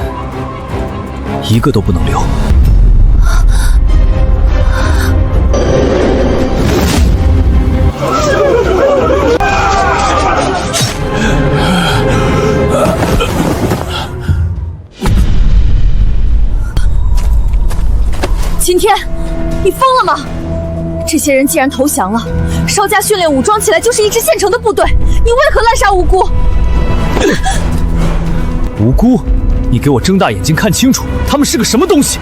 一个都不能留。今天，你疯了吗？这些人既然投降了，稍加训练武装起来就是一支现成的部队，你为何滥杀无辜？无辜？你给我睁大眼睛看清楚，他们是个什么东西！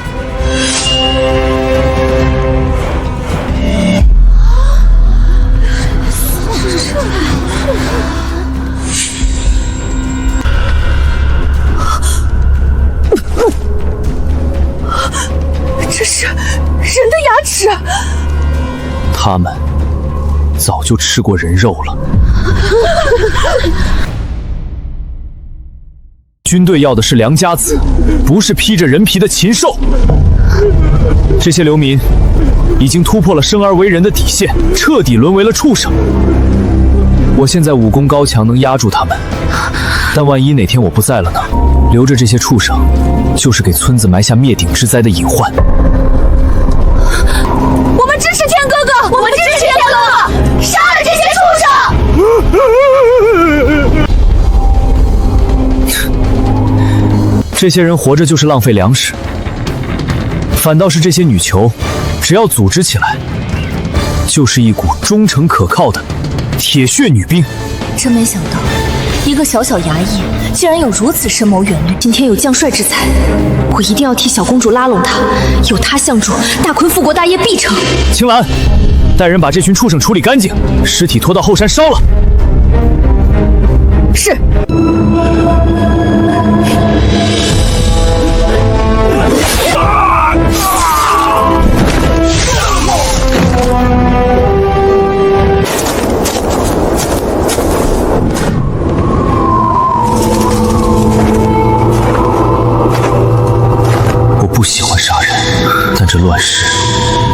这是人的牙齿。他们早就吃过人肉了。军队要的是良家子，不是披着人皮的禽兽。这些流民已经突破了生而为人的底线，彻底沦为了畜生。我现在武功高强，能压住他们，但万一哪天我不在了呢？留着这些畜生，就是给村子埋下灭顶之灾的隐患。我们支持天哥哥，我们支持天哥哥，杀了这些畜生！这些人活着就是浪费粮食，反倒是这些女囚，只要组织起来，就是一股忠诚可靠的铁血女兵。真没想到，一个小小衙役竟然有如此深谋远虑。今天有将帅之才，我一定要替小公主拉拢他，有他相助，大坤复国大业必成。青兰，带人把这群畜生处理干净，尸体拖到后山烧了。是。我不喜欢杀人，但这乱世，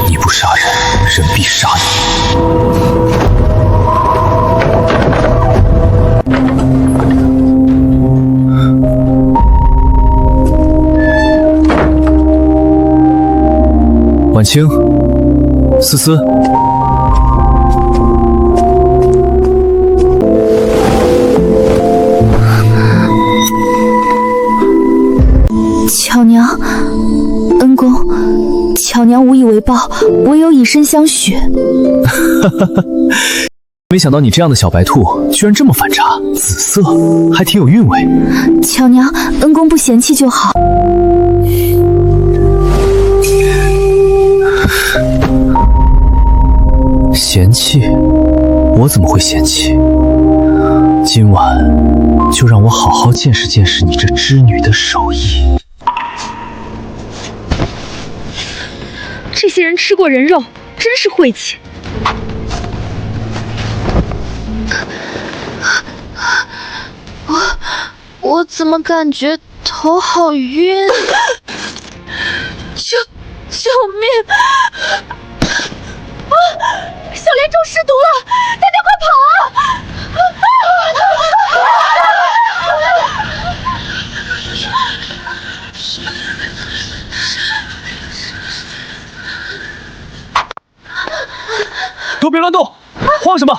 你不杀人，人必杀你。婉清，思思，巧娘，恩公，巧娘无以为报，唯有以身相许。没想到你这样的小白兔居然这么反差，紫色还挺有韵味。巧娘，恩公不嫌弃就好。嫌弃？我怎么会嫌弃？今晚就让我好好见识见识你这织女的手艺。这些人吃过人肉，真是晦气。我怎么感觉头好晕？救命！小莲中尸毒了，大家快跑啊！都别乱动，慌什么？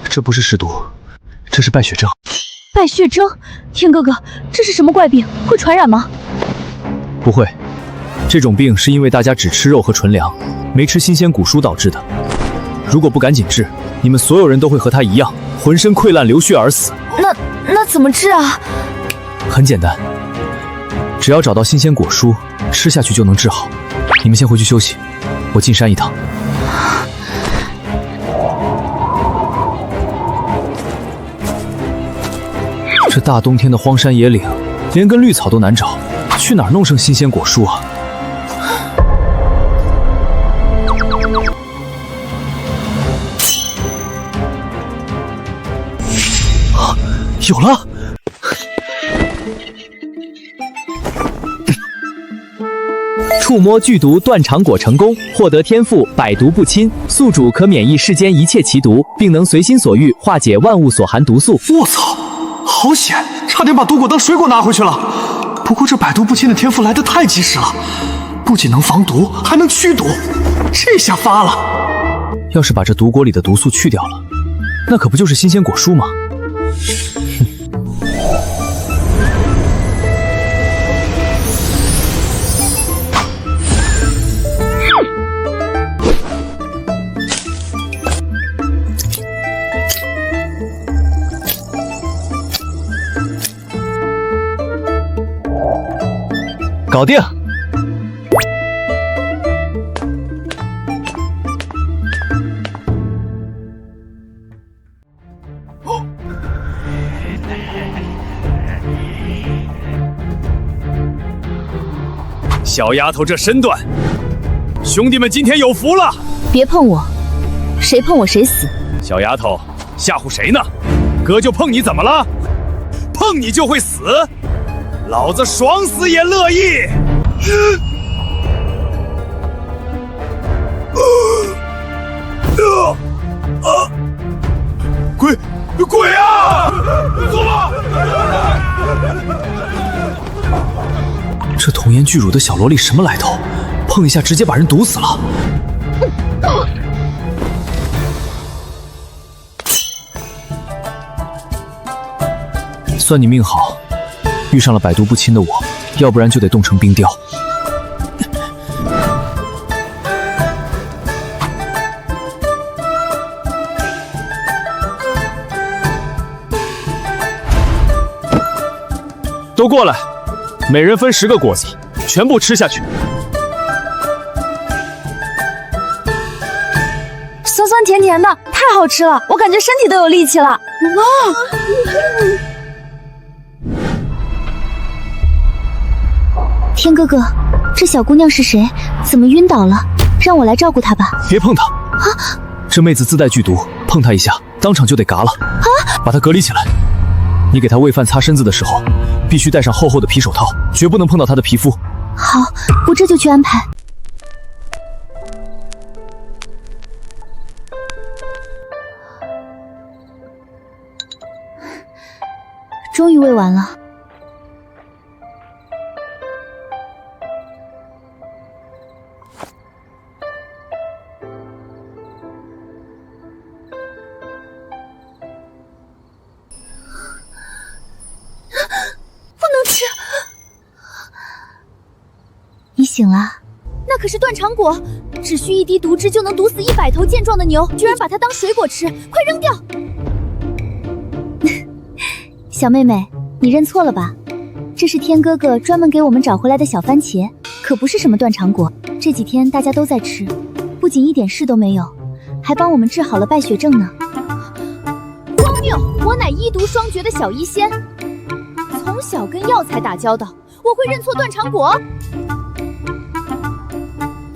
这不是尸毒，这是败血症。败血症，天哥哥，这是什么怪病？会传染吗？不会，这种病是因为大家只吃肉和纯粮，没吃新鲜谷蔬导致的。如果不赶紧治，你们所有人都会和他一样，浑身溃烂流血而死。那怎么治啊？很简单，只要找到新鲜果蔬，吃下去就能治好。你们先回去休息，我进山一趟。这大冬天的荒山野岭，连根绿草都难找，去哪儿弄生新鲜果蔬啊？啊，有了！触摸剧毒断肠果成功，获得天赋百毒不侵，宿主可免疫世间一切奇毒，并能随心所欲化解万物所含毒素。我操！好险，差点把毒果当水果拿回去了。不过这百毒不侵的天赋来得太及时了，不仅能防毒，还能驱毒，这下发了。要是把这毒果里的毒素去掉了，那可不就是新鲜果蔬吗？搞定！小丫头这身段，兄弟们今天有福了！别碰我，谁碰我谁死！小丫头吓唬谁呢？哥就碰你怎么了？碰你就会死，老子爽死也乐意。鬼啊！走吧！这童颜巨乳的小萝莉什么来头？碰一下直接把人毒死了。算你命好，遇上了百毒不侵的我，要不然就得冻成冰雕。都过来，每人分10个果子，全部吃下去。酸酸甜甜的，太好吃了，我感觉身体都有力气了。天哥哥，这小姑娘是谁？怎么晕倒了？让我来照顾她吧。别碰她！啊！这妹子自带剧毒，碰她一下，当场就得嘎了。啊！把她隔离起来。你给她喂饭、擦身子的时候，必须戴上厚厚的皮手套，绝不能碰到她的皮肤。好，我这就去安排。终于喂完了。你醒了？那可是断肠果，只需1滴毒汁就能毒死100头健壮的牛，居然把它当水果吃，快扔掉！小妹妹，你认错了吧？这是天哥哥专门给我们找回来的小番茄，可不是什么断肠果。这几天大家都在吃，不仅一点事都没有，还帮我们治好了败血症呢。荒谬！我乃医毒双绝的小医仙，从小跟药材打交道，我会认错断肠果？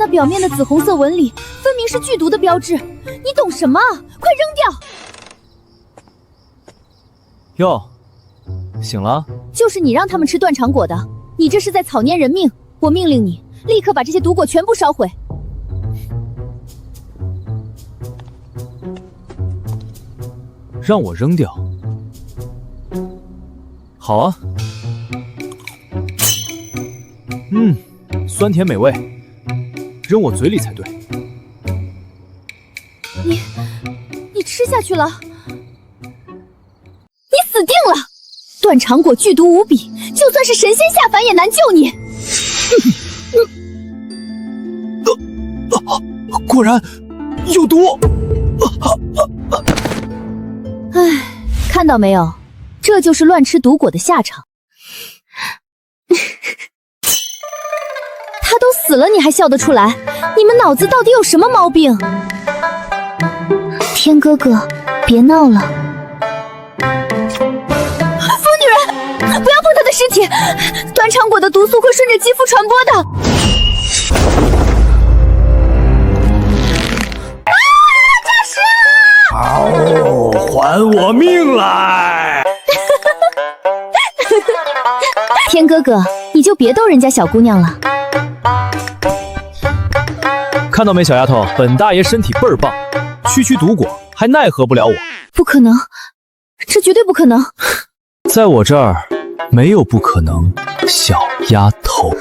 那表面的紫红色纹理分明是剧毒的标志，你懂什么？快扔掉！哟，醒了？就是你让他们吃断肠果的，你这是在草菅人命！我命令你立刻把这些毒果全部烧毁！让我扔掉？好啊。酸甜美味。扔我嘴里才对。你吃下去了，你死定了！断肠果剧毒无比，就算是神仙下凡也难救你。果然有毒！唉，看到没有，这就是乱吃毒果的下场。他都死了，你还笑得出来？你们脑子到底有什么毛病？天哥哥，别闹了！疯女人，不要碰她的尸体！断肠果的毒素会顺着肌肤传播的。还我命来！天哥哥，你就别逗人家小姑娘了。看到没，小丫头，本大爷身体倍儿棒，区毒果还奈何不了我。不可能，这绝对不可能。在我这儿没有不可能，小丫头。我可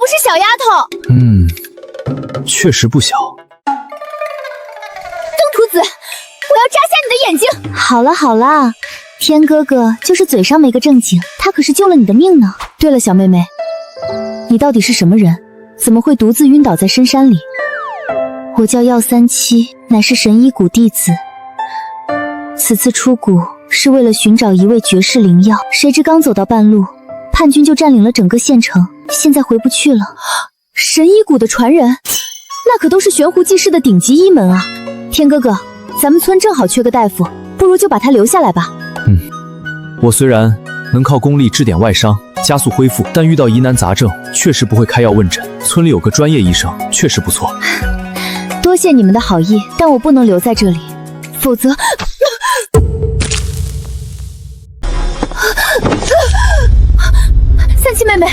不是小丫头。确实不小。登徒子，我要扎瞎你的眼睛！好了好了，天哥哥就是嘴上没个正经，他可是救了你的命呢。对了，小妹妹，你到底是什么人？怎么会独自晕倒在深山里？我叫药三七，乃是神医谷弟子。此次出谷是为了寻找一味绝世灵药，谁知刚走到半路，叛军就占领了整个县城，现在回不去了。神医谷的传人，那可都是悬壶济世的顶级医门啊！天哥哥，咱们村正好缺个大夫，不如就把他留下来吧。我虽然能靠功力治点外伤，加速恢复，但遇到疑难杂症，确实不会开药问诊。村里有个专业医生，确实不错。多谢你们的好意，但我不能留在这里，否则……妹妹，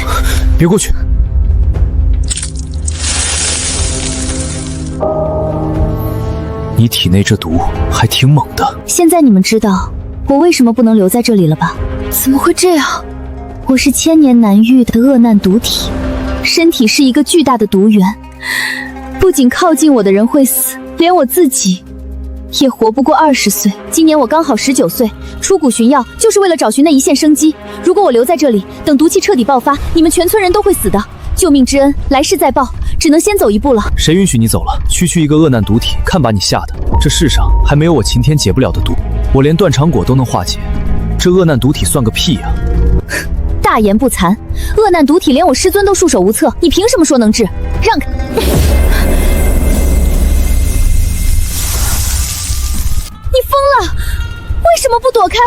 别过去！你体内这毒还挺猛的。现在你们知道我为什么不能留在这里了吧？怎么会这样？我是千年难遇的恶难毒体，身体是一个巨大的毒源，不仅靠近我的人会死，连我自己也活不过20岁。今年我刚好19岁，出谷寻药就是为了找寻那一线生机。如果我留在这里，等毒气彻底爆发，你们全村人都会死的。救命之恩，来世再报，只能先走一步了。谁允许你走了？区区一个恶难毒体，看把你吓的！这世上还没有我擎天解不了的毒，我连断肠果都能化解，这恶难毒体算个屁呀！大言不惭，恶难毒体连我师尊都束手无策，你凭什么说能治？让开！你疯了！为什么不躲开？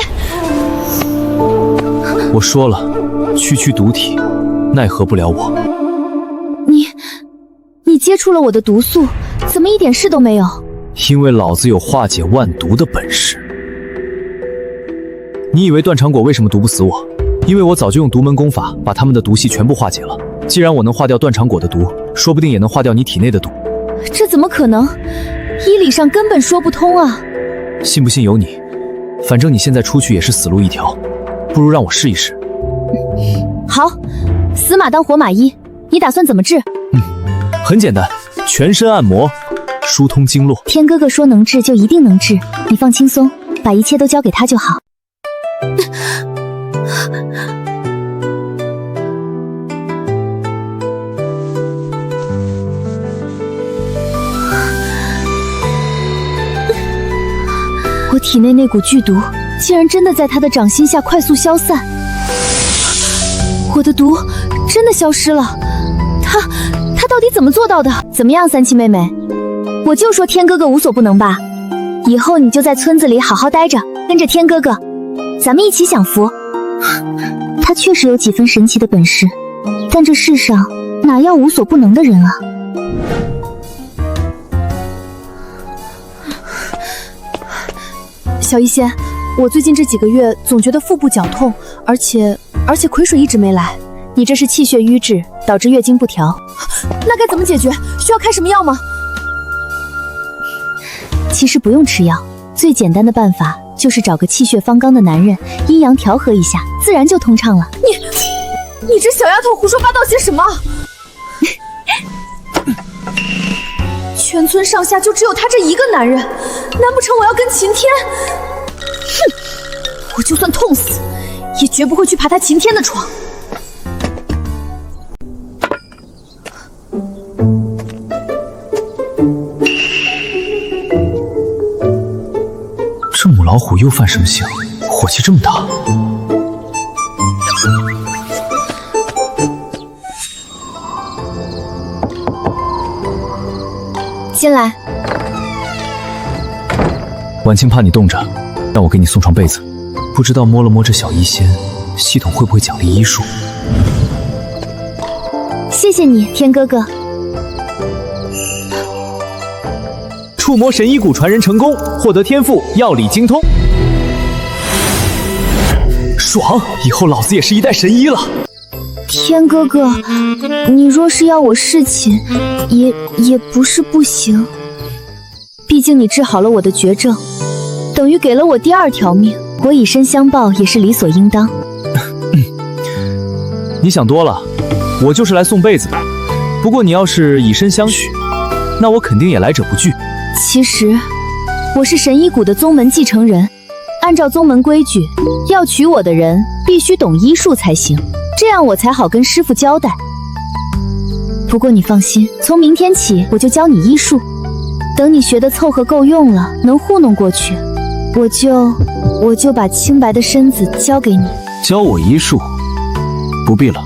我说了，区区毒体，奈何不了我。你接触了我的毒素，怎么一点事都没有？因为老子有化解万毒的本事。你以为断肠果为什么毒不死我？因为我早就用独门功法把他们的毒系全部化解了。既然我能化掉断肠果的毒，说不定也能化掉你体内的毒。这怎么可能？医理上根本说不通啊！信不信由你，反正你现在出去也是死路一条，不如让我试一试。好，死马当活马医，你打算怎么治？很简单，全身按摩，疏通经络。天哥哥说能治就一定能治，你放轻松，把一切都交给他就好。我体内那股剧毒，竟然真的在他的掌心下快速消散。我的毒真的消失了，他到底怎么做到的？怎么样，三七妹妹，我就说天哥哥无所不能吧。以后你就在村子里好好待着，跟着天哥哥，咱们一起享福。他确实有几分神奇的本事，但这世上哪要无所不能的人啊？小医仙，我最近这几个月总觉得腹部绞痛，而且癸水一直没来。你这是气血瘀滞，导致月经不调。那该怎么解决？需要开什么药吗？其实不用吃药，最简单的办法就是找个气血方刚的男人，阴阳调和一下，自然就通畅了。你这小丫头胡说八道些什么？全村上下就只有他这一个男人，难不成我要跟秦天？哼！我就算痛死，也绝不会去爬他秦天的床。这母老虎又犯什么性？火气这么大？进来。婉清怕你冻着，让我给你送床被子。不知道摸了摸这小医仙，系统会不会奖励医术？谢谢你，天哥哥。触摸神医谷传人成功，获得天赋药理精通。爽！以后老子也是一代神医了。天哥哥，你若是要我侍寝，也不是不行。毕竟你治好了我的绝症，等于给了我第2条命，我以身相报也是理所应当。你想多了，我就是来送被子的。不过你要是以身相许，那我肯定也来者不拒。其实我是神医谷的宗门继承人，按照宗门规矩，要娶我的人必须懂医术才行，这样我才好跟师傅交代。不过你放心，从明天起我就教你医术，等你学的凑合够用了，能糊弄过去，我就把清白的身子交给你。教我医术？不必了。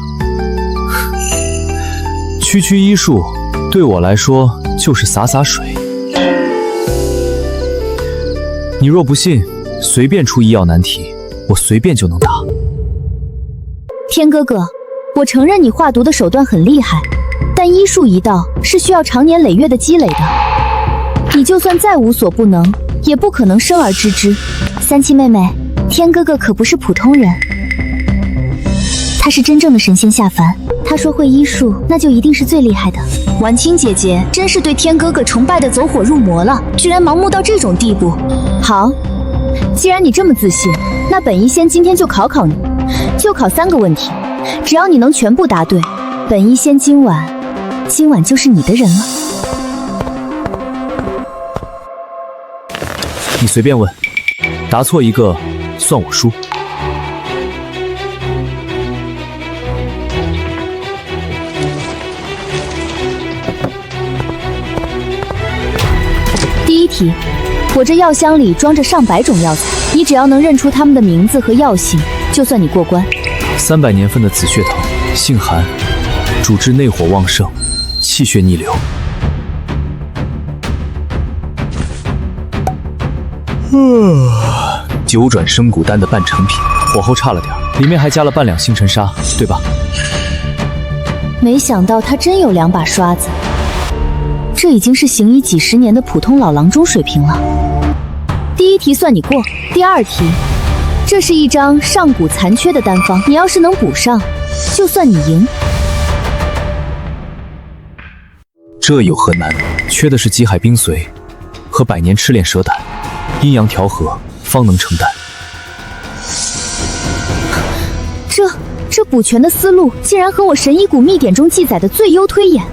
区区医术对我来说就是洒洒水。你若不信，随便出医药难题，我随便就能答。天哥哥，我承认你化毒的手段很厉害，但医术一道是需要长年累月的积累的。你就算再无所不能，也不可能生而知之。三七妹妹，天哥哥可不是普通人，他他是真正的神仙下凡。他说会医术，那就一定是最厉害的。婉清姐姐真是对天哥哥崇拜的走火入魔了，居然盲目到这种地步。好，既然你这么自信，那本医仙今天就考考你，就考3个问题，只要你能全部答对，本医仙今晚就是你的人了。你随便问，答错一个算我输。第一题，我这药箱里装着上百种药材，你只要能认出它们的名字和药性，就算你过关。300年份的紫血藤，性寒，主治内火旺盛，气血逆流。九转生骨丹的半成品，火候差了点，里面还加了半两星辰砂，对吧？没想到他真有2把刷子，这已经是行医几10年的普通老郎中水平了。第一题算你过，第2题，这是一张上古残缺的丹方，你要是能补上，就算你赢。这有何难？缺的是极海冰髓和100年赤炼蛇胆，阴阳调和方能成丹。这补全的思路，竟然和我神医谷秘典中记载的最优推演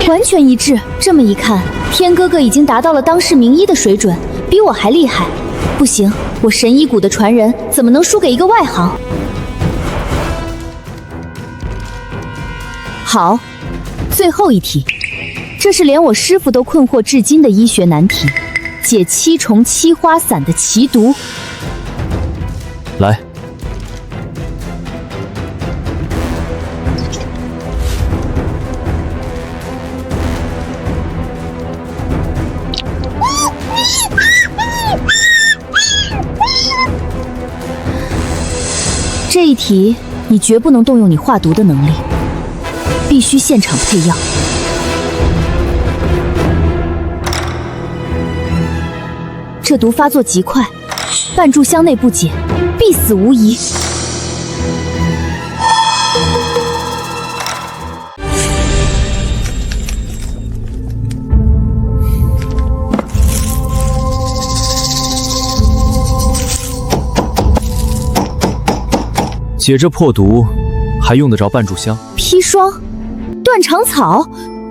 完全一致。这么一看，天哥哥已经达到了当世名医的水准，比我还厉害。不行，我神医谷的传人怎么能输给一个外行？好，最后一题，这是连我师父都困惑至今的医学难题，解7重7花散的奇毒。来，这一题你绝不能动用你化毒的能力，必须现场配药。这毒发作极快，半炷香内不解，必死无疑。解这破毒还用得着半炷香？砒霜、断肠草、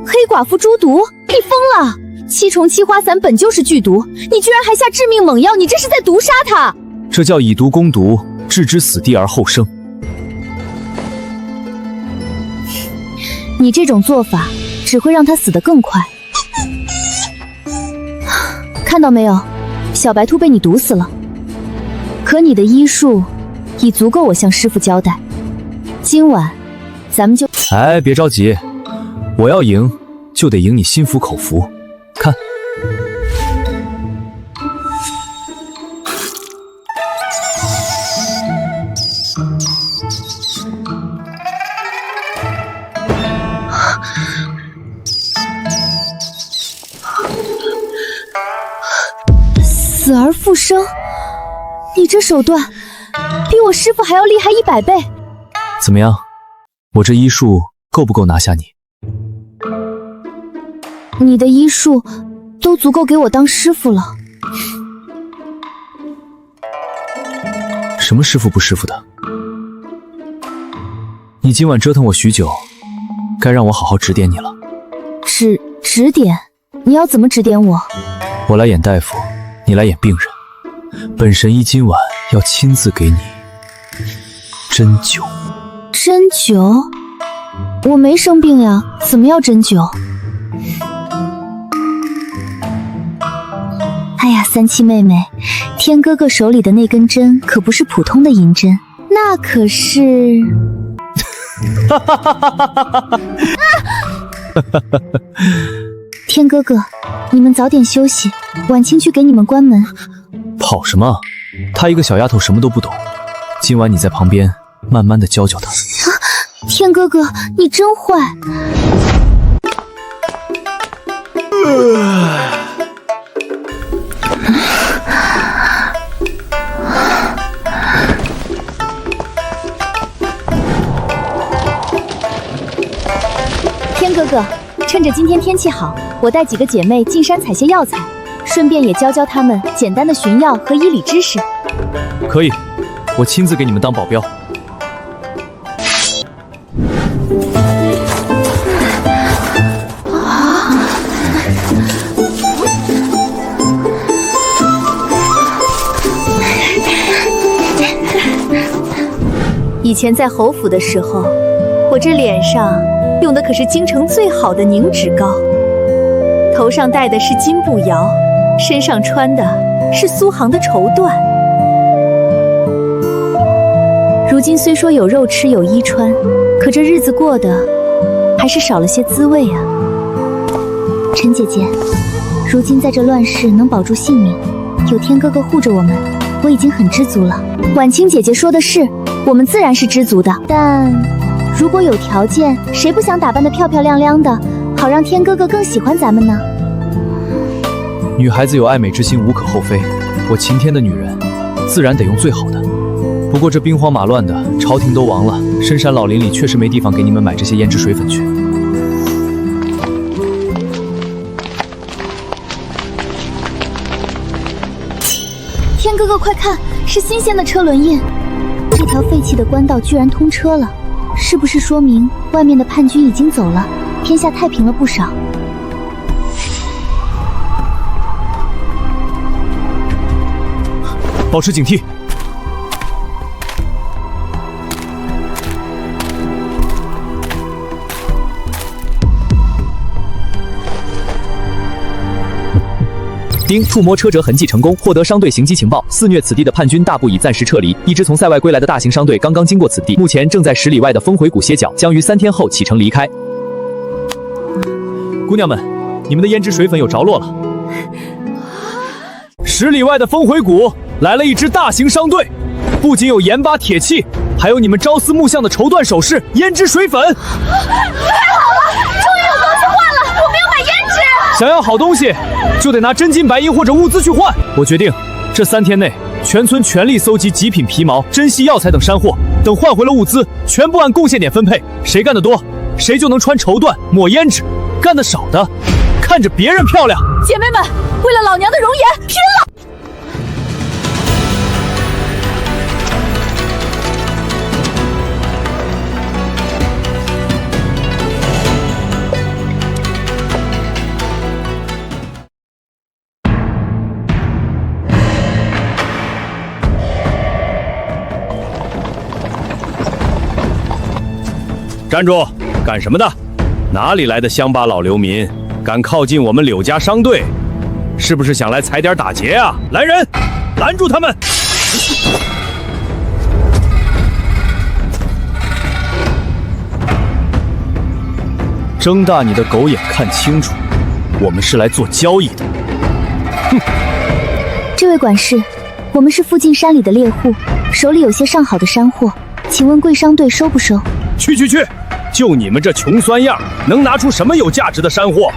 黑寡妇猪毒，你疯了！7重7花散本就是剧毒，你居然还下致命猛药，你这是在毒杀他！这叫以毒攻毒，置之死地而后生。你这种做法只会让他死得更快。看到没有，小白兔被你毒死了。可你的医术已足够我向师傅交代，今晚咱们就……哎，别着急，我要赢就得赢你心服口服。看，死而复生，你这手段比我师傅还要厉害100倍。怎么样？我这医术够不够拿下你？你的医术都足够给我当师傅了。什么师傅不师傅的？你今晚折腾我许久，该让我好好指点你了。指点？你要怎么指点我？我来演大夫，你来演病人。本神医今晚要亲自给你针灸。针灸？我没生病呀，怎么要针灸？哎呀，三七妹妹，天哥哥手里的那根针可不是普通的银针，那可是……天哥哥，你们早点休息，婉清去给你们关门。跑什么？她一个小丫头什么都不懂，今晚你在旁边慢慢的教教她。天哥哥，你真坏！哥哥，趁着今天天气好，我带几个姐妹进山采些药材，顺便也教教她们简单的寻药和医理知识。可以，我亲自给你们当保镖。以前在侯府的时候，我这脸上用的可是京城最好的凝脂膏，头上戴的是金步摇，身上穿的是苏杭的绸缎。如今虽说有肉吃有衣穿，可这日子过得还是少了些滋味啊。陈姐姐，如今在这乱世能保住性命，有天哥哥护着我们，我已经很知足了。婉清姐姐说的是，我们自然是知足的，但如果有条件，谁不想打扮得漂漂亮亮的，好让天哥哥更喜欢咱们呢？女孩子有爱美之心无可厚非，我秦天的女人自然得用最好的。不过这兵荒马乱的，朝廷都亡了，深山老林里确实没地方给你们买这些胭脂水粉去。天哥哥快看，是新鲜的车轮印。这条废弃的官道居然通车了，是不是说明外面的叛军已经走了，天下太平了不少？保持警惕。丁触摸车辙痕迹成功，获得商队行迹情报。肆虐此地的叛军大部已暂时撤离。一支从塞外归来的大型商队刚刚经过此地，目前正在10里外的峰回谷歇脚，将于3天后启程离开。姑娘们，你们的胭脂水粉有着落了。10里外的峰回谷来了一支大型商队，不仅有盐巴铁器，还有你们朝思暮想的绸缎首饰、胭脂水粉。太好了，终于有东西换了，我们要买胭脂。想要好东西，就得拿真金白银或者物资去换。我决定，这3天内，全村全力搜集极品皮毛、珍稀药材等山货，等换回了物资，全部按贡献点分配。谁干得多，谁就能穿绸缎、抹胭脂；干得少的，看着别人漂亮。姐妹们，为了老娘的容颜，拼了！站住！干什么的？哪里来的乡巴老流民，敢靠近我们柳家商队？是不是想来踩点打劫啊？来人，拦住他们！睁大你的狗眼看清楚，我们是来做交易的。哼！这位管事，我们是附近山里的猎户，手里有些上好的山货，请问贵商队收不收？去！就你们这穷酸样，能拿出什么有价值的山货？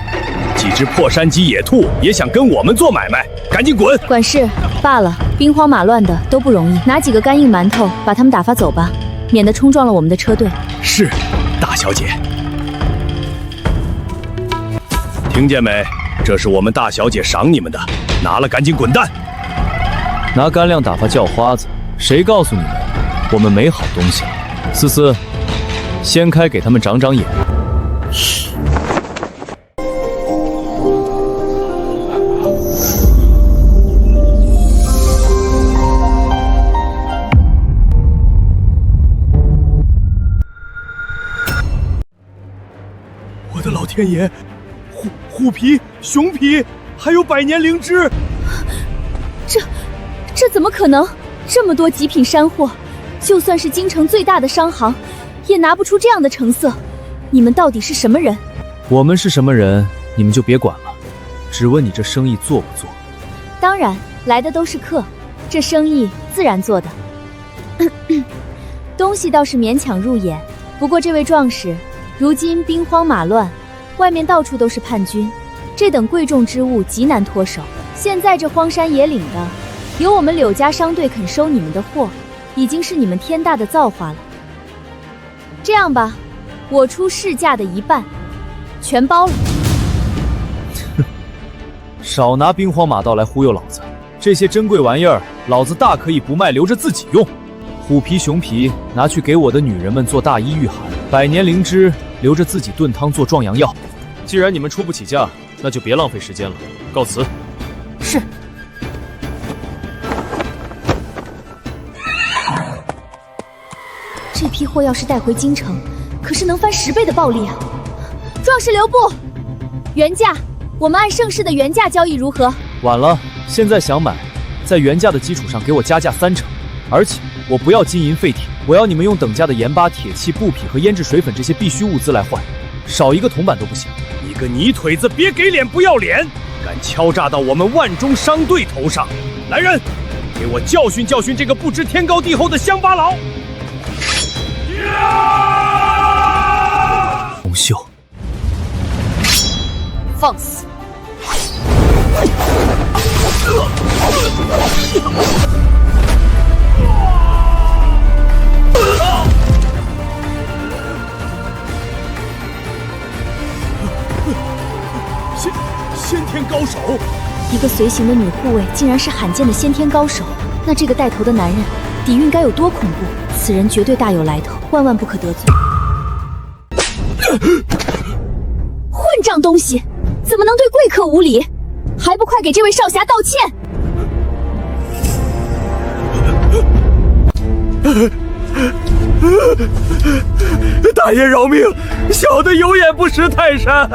几只破山鸡、野兔也想跟我们做买卖？赶紧滚！管事，罢了，兵荒马乱的都不容易，拿几个干硬馒头把他们打发走吧，免得冲撞了我们的车队。是，大小姐。听见没？这是我们大小姐赏你们的，拿了赶紧滚蛋！拿干粮打发叫花子，谁告诉你们我们没好东西？思思，先开给他们长长眼。我的老天爷！虎皮、熊皮，还有百年灵芝，这怎么可能？这么多极品山货，就算是京城最大的商行，也拿不出这样的成色。你们到底是什么人？我们是什么人，你们就别管了。只问你这生意做不做？当然，来的都是客，这生意自然做的。东西倒是勉强入眼，不过这位壮士，如今兵荒马乱。外面到处都是叛军，这等贵重之物极难脱手。现在这荒山野岭的，有我们柳家商队肯收你们的货，已经是你们天大的造化了。这样吧，我出市价的1半，全包了。少拿兵荒马道来忽悠老子！这些珍贵玩意儿，老子大可以不卖，留着自己用。虎皮、熊皮拿去给我的女人们做大衣御寒，百年灵芝留着自己炖汤做壮阳药。既然你们出不起价，那就别浪费时间了，告辞。是。这批货要是带回京城，可是能翻10倍的暴利啊！壮士留步，原价，我们按盛世的原价交易如何？晚了，现在想买，在原价的基础上给我加价30%，而且我不要金银废铁，我要你们用等价的盐巴、铁器、布匹和腌制水粉这些必需物资来换，少一个铜板都不行。你个泥腿子，别给脸不要脸，敢敲诈到我们万中商队头上！来人，给我教训教训这个不知天高地厚的乡巴佬！红袖，放肆！先天高手，一个随行的女护卫竟然是罕见的先天高手，那这个带头的男人底蕴该有多恐怖？此人绝对大有来头，万万不可得罪。混账东西，怎么能对贵客无礼？还不快给这位少侠道歉！大爷饶命，小的有眼不识泰山。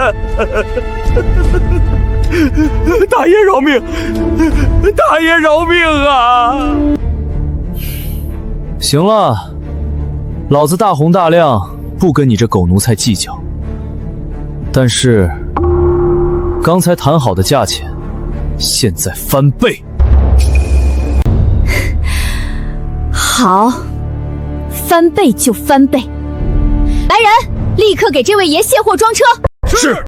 大爷饶命，大爷饶命啊！行了，老子大红大亮，不跟你这狗奴才计较。但是刚才谈好的价钱，现在翻倍。好，翻倍就翻倍。来人，立刻给这位爷卸货装车。是。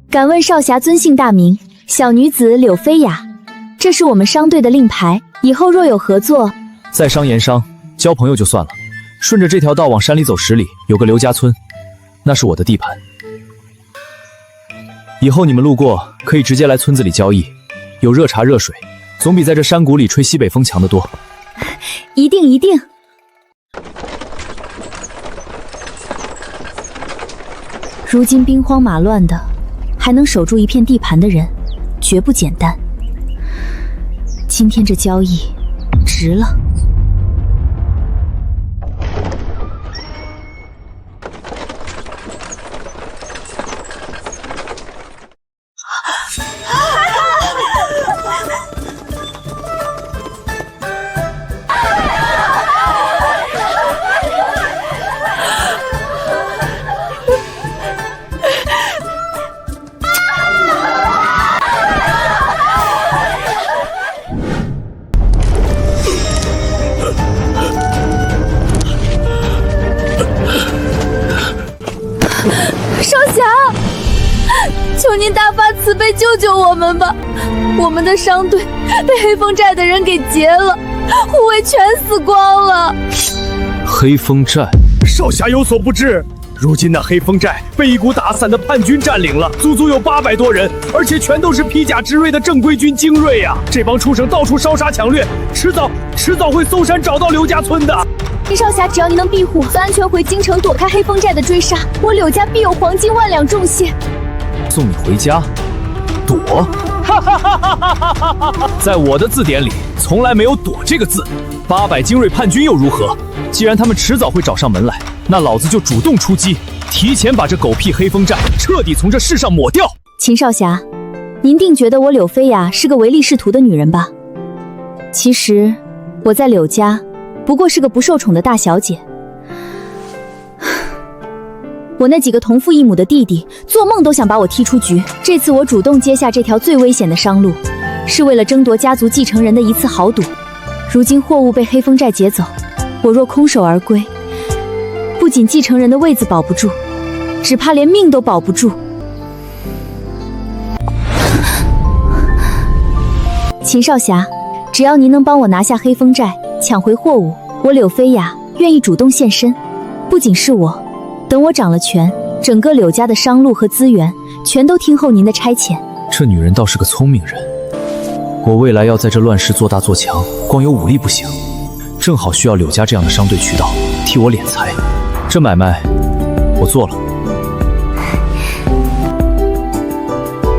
敢问少侠尊姓大名？小女子柳飞雅，这是我们商队的令牌，以后若有合作，在商言商，交朋友就算了。顺着这条道往山里走10里，有个刘家村，那是我的地盘。以后你们路过可以直接来村子里交易，有热茶热水，总比在这山谷里吹西北风强得多。一定一定。如今兵荒马乱的，还能守住一片地盘的人，绝不简单。今天这交易值了。求您大发慈悲，救救我们吧！我们的商队被黑风寨的人给劫了，护卫全死光了。黑风寨，少侠有所不知，如今那黑风寨被一股打散的叛军占领了，足足有800多人，而且全都是披甲执锐的正规军精锐呀！这帮畜生到处烧杀抢掠，迟早会搜山找到刘家村的。林少侠，只要你能庇护，安全回京城，躲开黑风寨的追杀，我柳家必有黄金万两重谢。送你回家，躲？在我的字典里，从来没有躲这个字。800精锐叛军又如何？既然他们迟早会找上门来，那老子就主动出击，提前把这狗屁黑风寨彻底从这世上抹掉。秦少侠，您定觉得我柳飞雅是个唯利是图的女人吧？其实我在柳家不过是个不受宠的大小姐。我那几个同父异母的弟弟，做梦都想把我踢出局。这次我主动接下这条最危险的商路，是为了争夺家族继承人的一次豪赌。如今货物被黑风寨劫走，我若空手而归，不仅继承人的位子保不住，只怕连命都保不住。秦少侠，只要您能帮我拿下黑风寨，抢回货物，我柳飞雅愿意主动献身。不仅是我，等我掌了权，整个柳家的商路和资源全都听候您的差遣。这女人倒是个聪明人。我未来要在这乱世做大做强，光有武力不行，正好需要柳家这样的商队渠道替我敛财。这买卖我做了。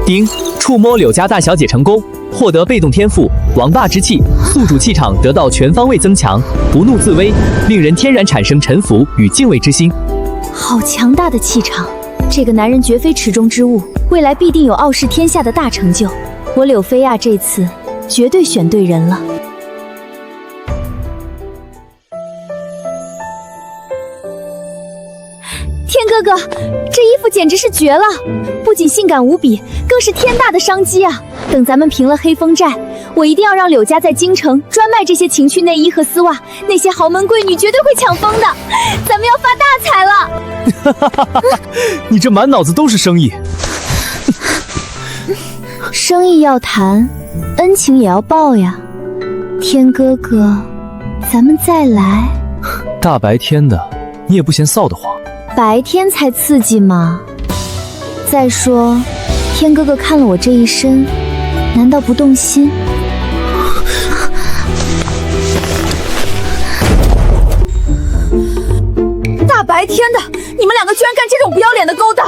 丁，触摸柳家大小姐成功，获得被动天赋王霸之气，宿主气场得到全方位增强，不怒自威，令人天然产生臣服与敬畏之心。好强大的气场，这个男人绝非池中之物，未来必定有傲视天下的大成就。我柳飞亚这次绝对选对人了。天哥哥，这衣服简直是绝了，不仅性感无比，更是天大的商机啊！等咱们平了黑风寨，我一定要让柳家在京城专卖这些情趣内衣和丝袜，那些豪门贵女绝对会抢疯的，咱们要发大财了！你这满脑子都是生意。生意要谈，恩情也要报呀。天哥哥，咱们再来。大白天的，你也不嫌臊得慌？白天才刺激嘛。再说，天哥哥看了我这一身，难道不动心？大白天的，你们两个居然干这种不要脸的勾当！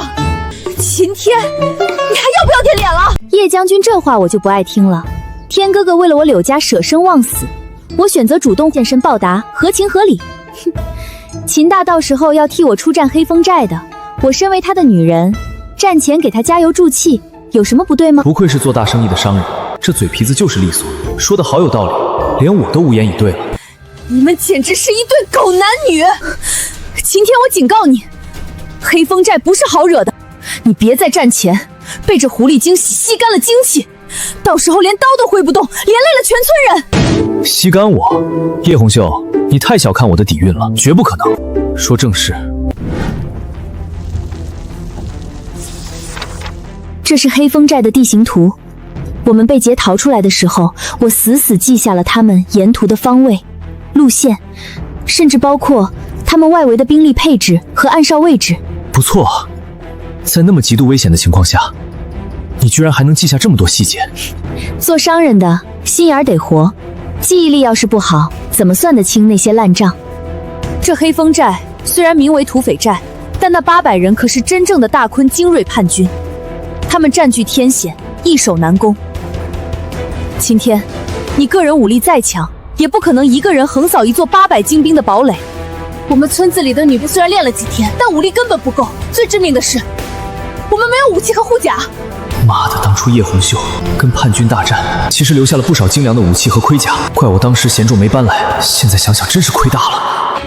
秦天，你还要不要点脸了？叶将军这话我就不爱听了。天哥哥为了我柳家舍生忘死，我选择主动现身报答，合情合理。哼，秦大到时候要替我出战黑风寨的，我身为他的女人，战前给他加油助气，有什么不对吗？不愧是做大生意的商人，这嘴皮子就是利索，说的好有道理，连我都无言以对了。你们简直是一对狗男女！秦天，我警告你，黑风寨不是好惹的，你别在战前被这狐狸精吸干了精气，到时候连刀都挥不动，连累了全村人。吸干我？叶红秀，你太小看我的底蕴了，绝不可能。说正事。这是黑风寨的地形图，我们被劫逃出来的时候，我死死记下了他们沿途的方位、路线，甚至包括他们外围的兵力配置和暗哨位置。不错，在那么极度危险的情况下，你居然还能记下这么多细节。做商人的心眼儿得活，记忆力要是不好，怎么算得清那些烂账？这黑风寨虽然名为土匪寨，但那800人可是真正的大坤精锐叛军，他们占据天险，易守难攻。秦天，你个人武力再强，也不可能一个人横扫一座800精兵的堡垒。我们村子里的女仆虽然练了几天，但武力根本不够。最致命的是，我们没有武器和护甲。妈的，当初叶红秀跟叛军大战，其实留下了不少精良的武器和盔甲，怪我当时贤重没搬来，现在想想真是亏大了。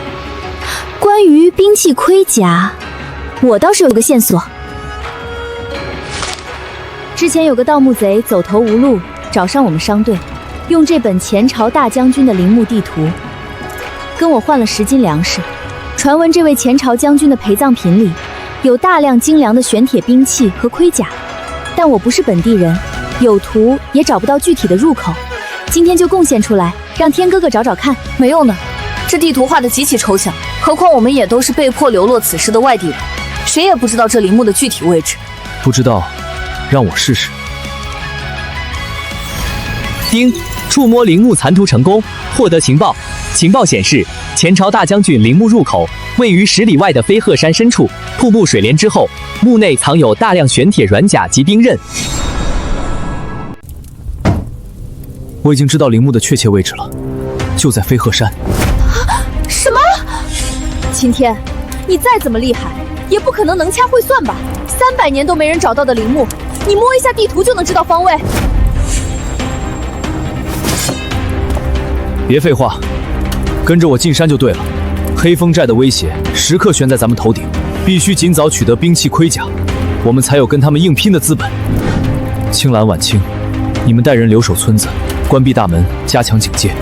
关于兵器盔甲，我倒是有个线索。之前有个盗墓贼走投无路，找上我们商队，用这本前朝大将军的陵墓地图，跟我换了10斤粮食。传闻这位前朝将军的陪葬品里有大量精良的玄铁兵器和盔甲，但我不是本地人，有图也找不到具体的入口。今天就贡献出来，让天哥哥找找看。没用的，这地图画得极其抽象，何况我们也都是被迫流落此事的外地人，谁也不知道这陵墓的具体位置。不知道，让我试试。丁，触摸陵墓残图成功，获得情报。情报显示，前朝大将军陵墓入口位于10里外的飞鹤山深处，瀑布水帘之后，墓内藏有大量玄铁软甲及兵刃。我已经知道陵墓的确切位置了，就在飞鹤山。什么？秦天，你再怎么厉害，也不可能能掐会算吧？300年都没人找到的陵墓，你摸一下地图就能知道方位？别废话，跟着我进山就对了。黑风寨的威胁时刻悬在咱们头顶，必须尽早取得兵器盔甲，我们才有跟他们硬拼的资本。青兰、晚清，你们带人留守村子，关闭大门，加强警戒。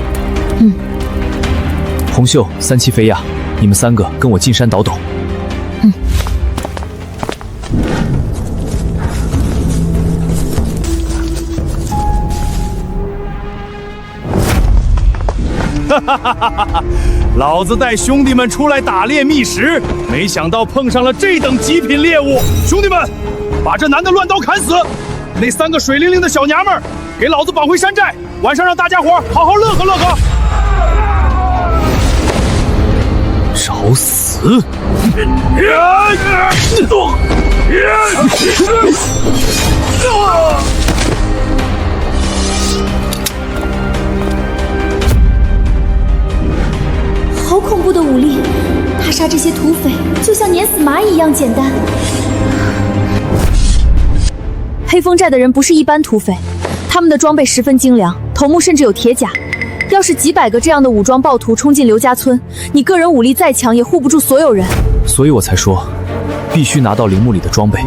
红袖、三七、飞亚，你们3个跟我进山倒斗。老子带兄弟们出来打猎觅食，没想到碰上了这等极品猎物。兄弟们，把这男的乱刀砍死，那3个水灵灵的小娘们儿，给老子绑回山寨，晚上让大家伙好好乐呵乐呵。找死！好恐怖的武力！他杀这些土匪，就像碾死蚂蚁一样简单。黑风寨的人不是一般土匪，他们的装备十分精良，头目甚至有铁甲。要是几百个这样的武装暴徒冲进刘家村，你个人武力再强也护不住所有人。所以我才说，必须拿到陵墓里的装备。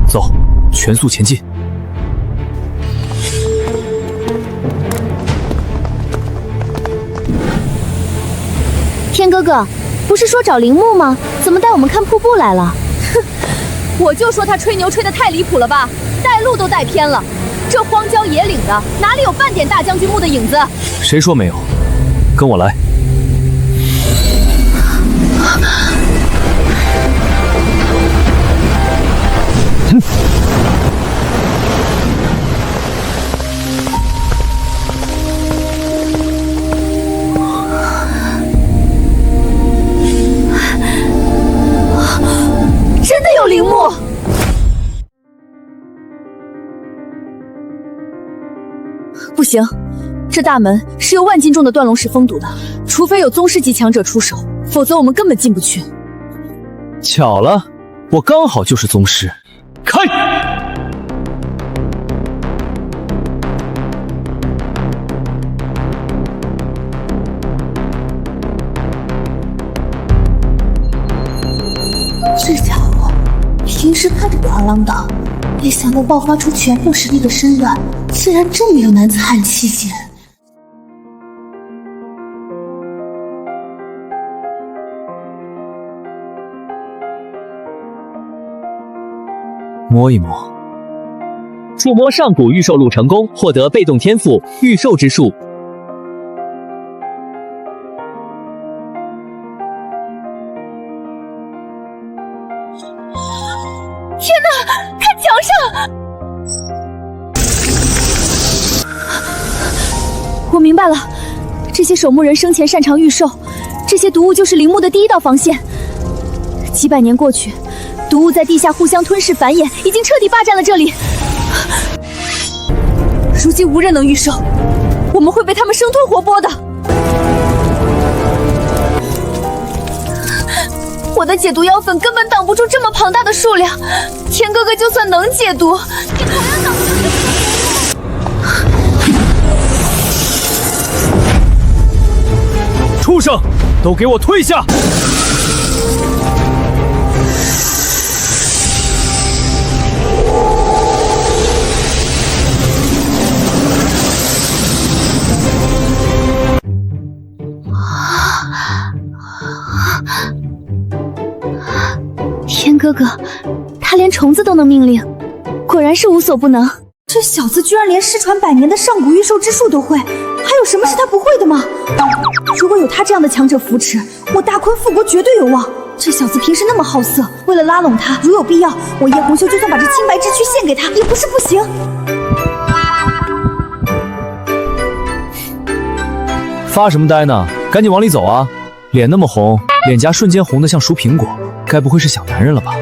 走，全速前进。天哥哥，不是说找陵墓吗？怎么带我们看瀑布来了？哼，我就说他吹牛吹得太离谱了吧，带路都带偏了。这荒郊野岭的，哪里有半点大将军墓的影子？谁说没有？跟我来。真的有陵墓！不行，这大门是由万斤重的断龙石封堵的，除非有宗师级强者出手，否则我们根本进不去。巧了，我刚好就是宗师。开！这家伙平时看着狂浪荡，没想到爆发出全部实力的身段，竟然这么有男子汉气节。摸一摸，触摸上古御兽录成功，获得被动天赋御兽之术。天哪！看墙上！我明白了，这些守墓人生前擅长御兽，这些毒物就是陵墓的第一道防线。几百年过去，毒物在地下互相吞噬繁衍，已经彻底霸占了这里。如今无人能御兽，我们会被他们生吞活剥的。我的解毒妖粉根本挡不住这么庞大的数量，天哥哥就算能解毒，也同样挡不住这。畜生，都给我退下！天哥哥，他连虫子都能命令，果然是无所不能。这小子居然连失传100年的上古御兽之术都会，还有什么是他不会的吗？如果有他这样的强者扶持，我大坤复国绝对有望。这小子平时那么好色，为了拉拢他，如有必要，我叶红修就算把这清白之躯献给他，也不是不行。发什么呆呢？赶紧往里走啊！脸那么红，脸颊瞬间红得像熟苹果，该不会是想男人了吧？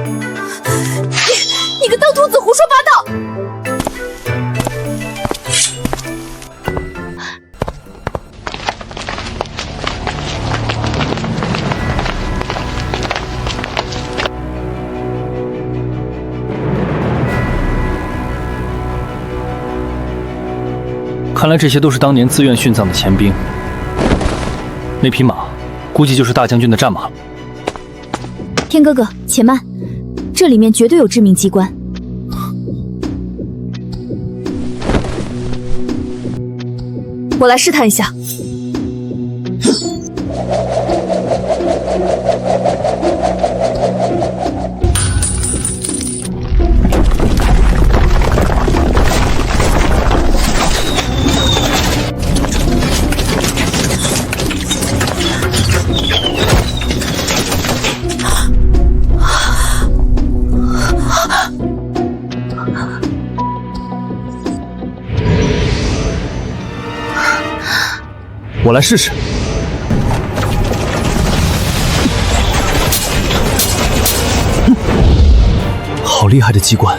你个当兔子胡说八道！看来这些都是当年自愿殉葬的前兵。那匹马，估计就是大将军的战马了。天哥哥，且慢，这里面绝对有致命机关。我来试探一下。我来试试。好厉害的机关，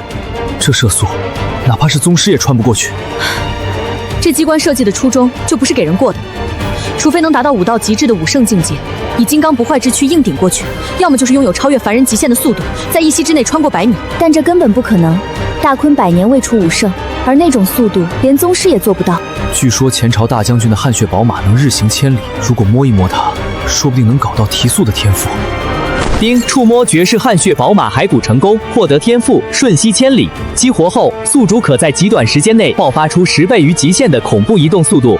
这射速，哪怕是宗师也穿不过去。这机关设计的初衷就不是给人过的，除非能达到武道极致的武圣境界，以金刚不坏之躯硬顶过去，要么就是拥有超越凡人极限的速度，在一息之内穿过100米。但这根本不可能。大坤100年未出武圣，而那种速度连宗师也做不到。据说前朝大将军的汗血宝马能日行千里，如果摸一摸它，说不定能搞到提速的天赋。丁触摸绝世汗血宝马骸骨成功，获得天赋瞬息千里。激活后，宿主可在极短时间内爆发出10倍于极限的恐怖移动速度。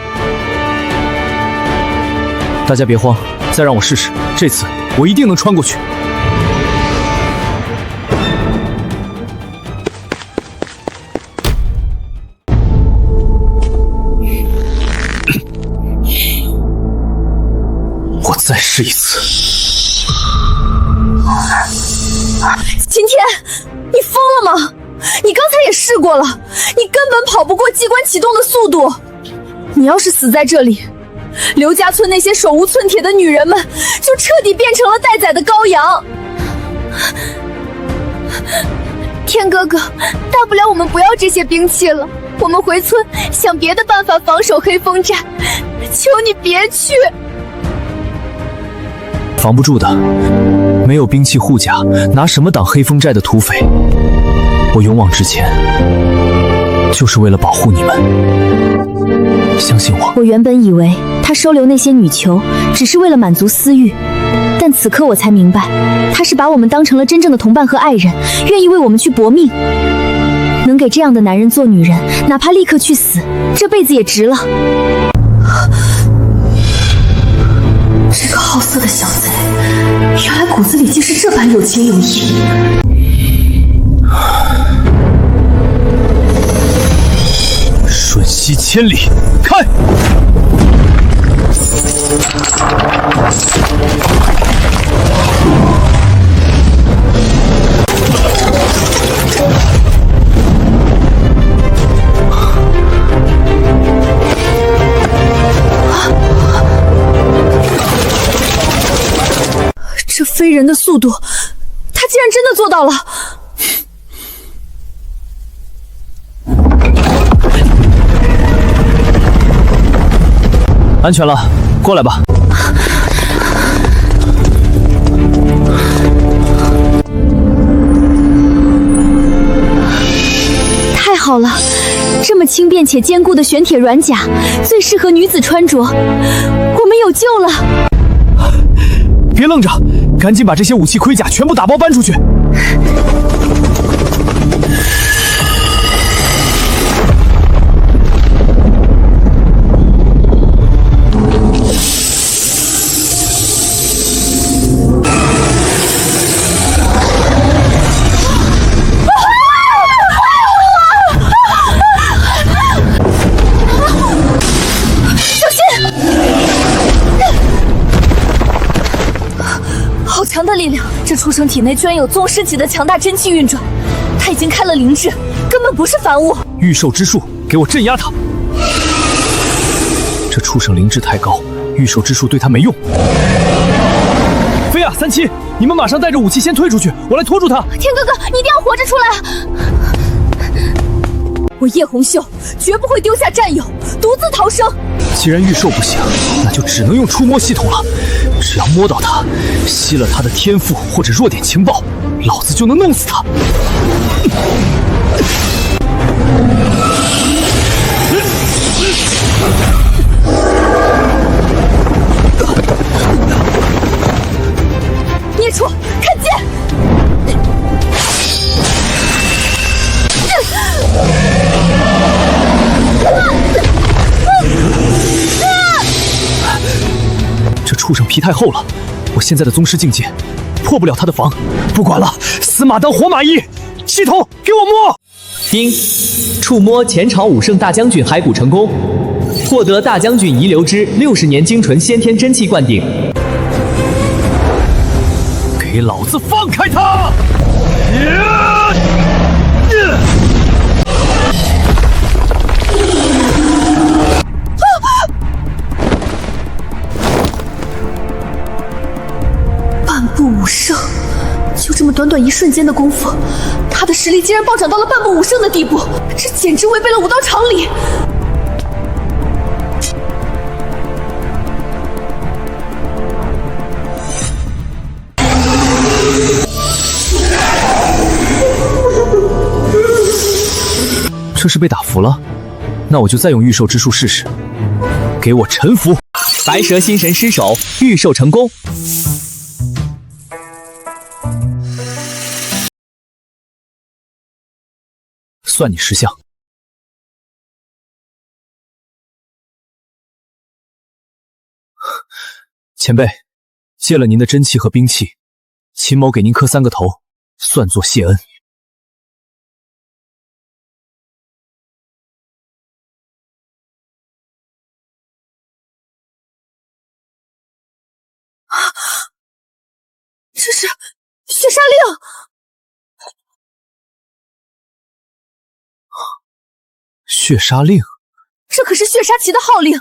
大家别慌，再让我试试，这次我一定能穿过去。我再试一次。今天，你疯了吗？你刚才也试过了，你根本跑不过机关启动的速度。你要是死在这里，刘家村那些手无寸铁的女人们就彻底变成了待宰的羔羊。天哥哥，大不了我们不要这些兵器了，我们回村想别的办法防守黑风寨，求你别去。防不住的，没有兵器护甲，拿什么挡黑风寨的土匪？我勇往直前，就是为了保护你们。相信我。我原本以为他收留那些女囚，只是为了满足私欲，但此刻我才明白，他是把我们当成了真正的同伴和爱人，愿意为我们去搏命。能给这样的男人做女人，哪怕立刻去死，这辈子也值了。这个好色的小贼，原来骨子里竟是这般有情有义。瞬息千里，开！这非人的速度，他竟然真的做到了！安全了，过来吧。太好了，这么轻便且坚固的玄铁软甲，最适合女子穿着。我们有救了！别愣着，赶紧把这些武器盔甲全部打包搬出去。好强的力量！这畜生体内居然有宗师级的强大真气运转，他已经开了灵智，根本不是凡物。御兽之术，给我镇压他！这畜生灵智太高，御兽之术对他没用。飞啊，三七，你们马上带着武器先退出去，我来拖住他。天哥哥，你一定要活着出来！我叶红秀绝不会丢下战友，独自逃生。既然御兽不行，那就只能用触摸系统了。只要摸到他，吸了他的天赋或者弱点情报，老子就能弄死他。孽畜，看剑！这畜生皮太厚了，我现在的宗师境界破不了他的防。不管了，死马当活马医，系统给我摸。丁，触摸前朝武圣大将军骸骨成功，获得大将军遗留之60年精纯先天真气灌顶。给老子放开他！瞬间的功夫，他的实力竟然暴涨到了半步武圣的地步，这简直违背了武道常理。这是被打服了，那我就再用御兽之术试试。给我臣服！白蛇心神失手，御兽成功。算你识相。前辈，借了您的真气和兵器，秦某给您磕3个头，算作谢恩。这是血杀令！血杀令，这可是血杀旗的号令。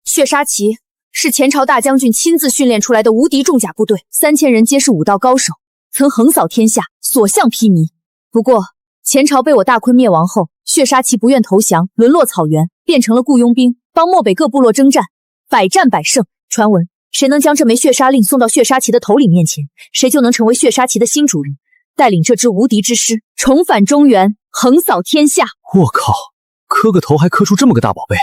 血杀旗是前朝大将军亲自训练出来的无敌重甲部队，3000人皆是武道高手，曾横扫天下，所向披靡。不过前朝被我大昆灭亡后，血杀旗不愿投降，沦落草原，变成了雇佣兵，帮漠北各部落征战，百战百胜。传闻谁能将这枚血杀令送到血杀旗的头领面前，谁就能成为血杀旗的新主人，带领这支无敌之师重返中原，横扫天下。我靠，磕个头还磕出这么个大宝贝！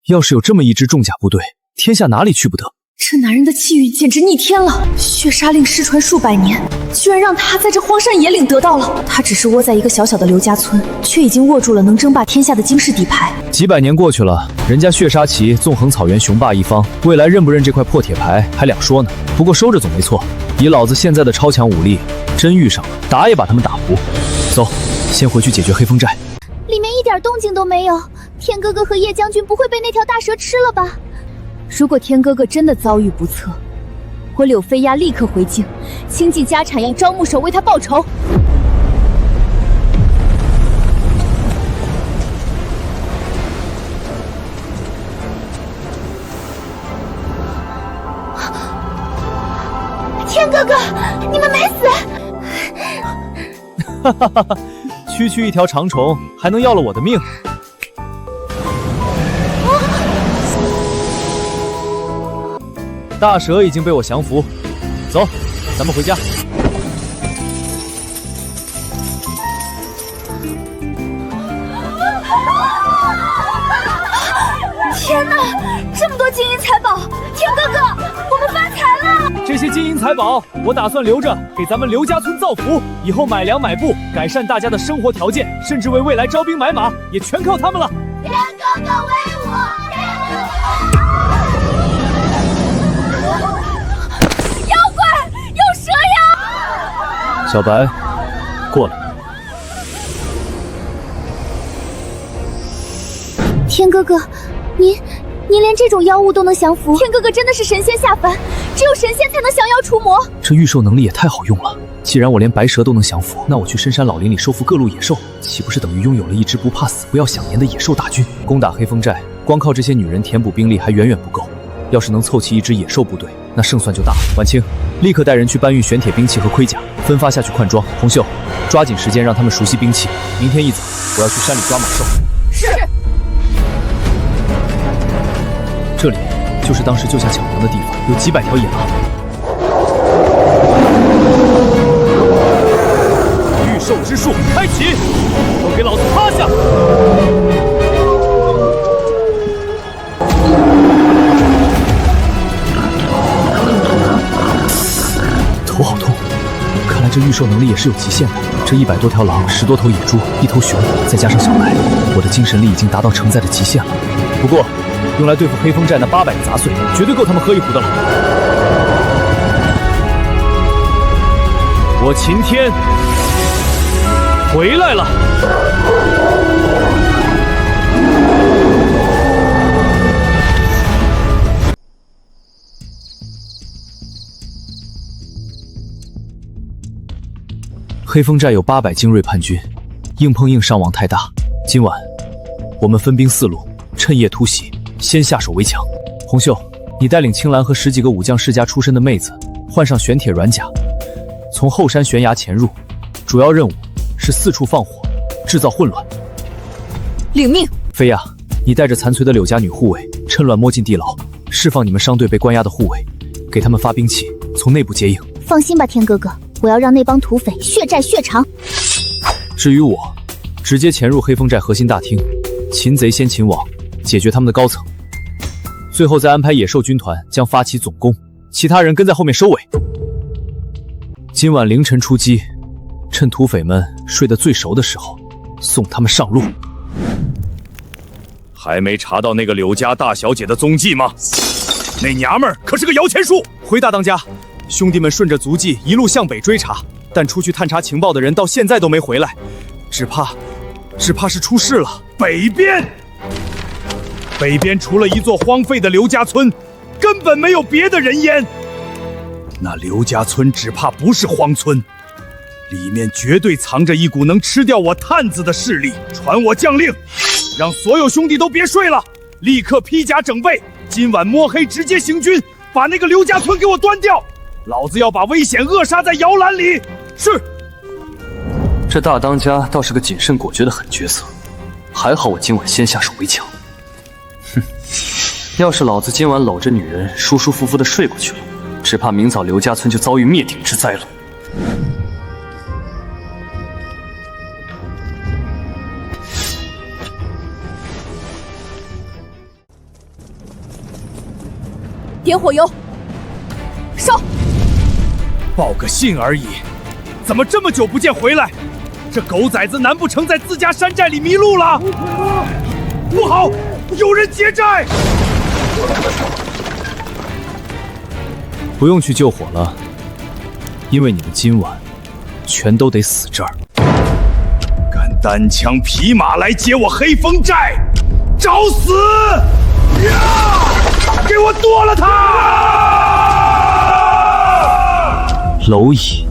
要是有这么一支重甲部队，天下哪里去不得？这男人的气运简直逆天了！血杀令失传数百年，居然让他在这荒山野岭得到了。他只是窝在一个小小的刘家村，却已经握住了能争霸天下的惊世底牌。几百年过去了，人家血杀旗纵横草原，雄霸一方，未来认不认这块破铁牌还两说呢。不过收着总没错，以老子现在的超强武力，真遇上了，打也把他们打服。走，先回去解决黑风寨。里面一点动静都没有，天哥哥和叶将军不会被那条大蛇吃了吧？如果天哥哥真的遭遇不测，我柳飞鸦立刻回京，倾尽家产要招募手为他报仇。天哥哥，你们没死！哈哈哈哈，区区一条长虫，还能要了我的命？大蛇已经被我降服，走，咱们回家。天哪，这么多金银财宝！天哥哥，我们发财了！这些金银财宝，我打算留着给咱们刘家村造福，以后买粮买布，改善大家的生活条件，甚至为未来招兵买马，也全靠他们了。天哥哥威武！妖怪，有蛇呀！小白，过来。天哥哥，您连这种妖物都能降服，天哥哥真的是神仙下凡，只有神仙才能降妖除魔。这御兽能力也太好用了，既然我连白蛇都能降服，那我去深山老林里收服各路野兽，岂不是等于拥有了一支不怕死不要享年的野兽大军？攻打黑风寨，光靠这些女人填补兵力还远远不够，要是能凑齐一支野兽部队，那胜算就大了。晚清，立刻带人去搬运玄铁兵器和盔甲，分发下去换装。红袖，抓紧时间让他们熟悉兵器，明天一早我要去山里抓猛兽。是。这里就是当时救下巧娘的地方，有几百条野狼。御兽之术开启，都给老子趴下！头好痛，看来这御兽能力也是有极限的。这100多条狼，10多头野猪，1头熊，再加上小白，我的精神力已经达到承载的极限了。不过用来对付黑风寨那800个杂碎，绝对够他们喝一壶的了。我秦天回来了。黑风寨有800精锐叛军，硬碰硬伤亡太大。今晚我们分兵4路，趁夜突袭，先下手为强。红袖，你带领青兰和10几个武将世家出身的妹子，换上玄铁软甲，从后山悬崖潜入，主要任务是四处放火，制造混乱。领命。菲亚，你带着残存的柳家女护卫，趁乱摸进地牢，释放你们商队被关押的护卫，给他们发兵器，从内部接应。放心吧，天哥哥，我要让那帮土匪血债血偿。至于我，直接潜入黑风寨核心大厅，擒贼先擒王，解决他们的高层，最后再安排野兽军团将发起总攻，其他人跟在后面收尾。今晚凌晨出击，趁土匪们睡得最熟的时候，送他们上路。还没查到那个柳家大小姐的踪迹吗？那娘们儿可是个摇钱树。回大当家，兄弟们顺着足迹一路向北追查，但出去探查情报的人到现在都没回来，只怕是出事了。北边除了一座荒废的刘家村，根本没有别的人烟。那刘家村只怕不是荒村，里面绝对藏着一股能吃掉我探子的势力。传我将令，让所有兄弟都别睡了，立刻披甲整备，今晚摸黑直接行军，把那个刘家村给我端掉。老子要把危险扼杀在摇篮里。是。这大当家倒是个谨慎果决的狠角色，还好我今晚先下手为强。哼，要是老子今晚搂着女人舒舒服服的睡过去了，只怕明早刘家村就遭遇灭顶之灾了。点火油，烧！报个信而已，怎么这么久不见回来？这狗崽子难不成在自家山寨里迷路了？不好，有人劫寨！不用去救火了，因为你们今晚全都得死这儿。敢单枪匹马来劫我黑风寨，找死！呀！给我剁了他！蝼蚁。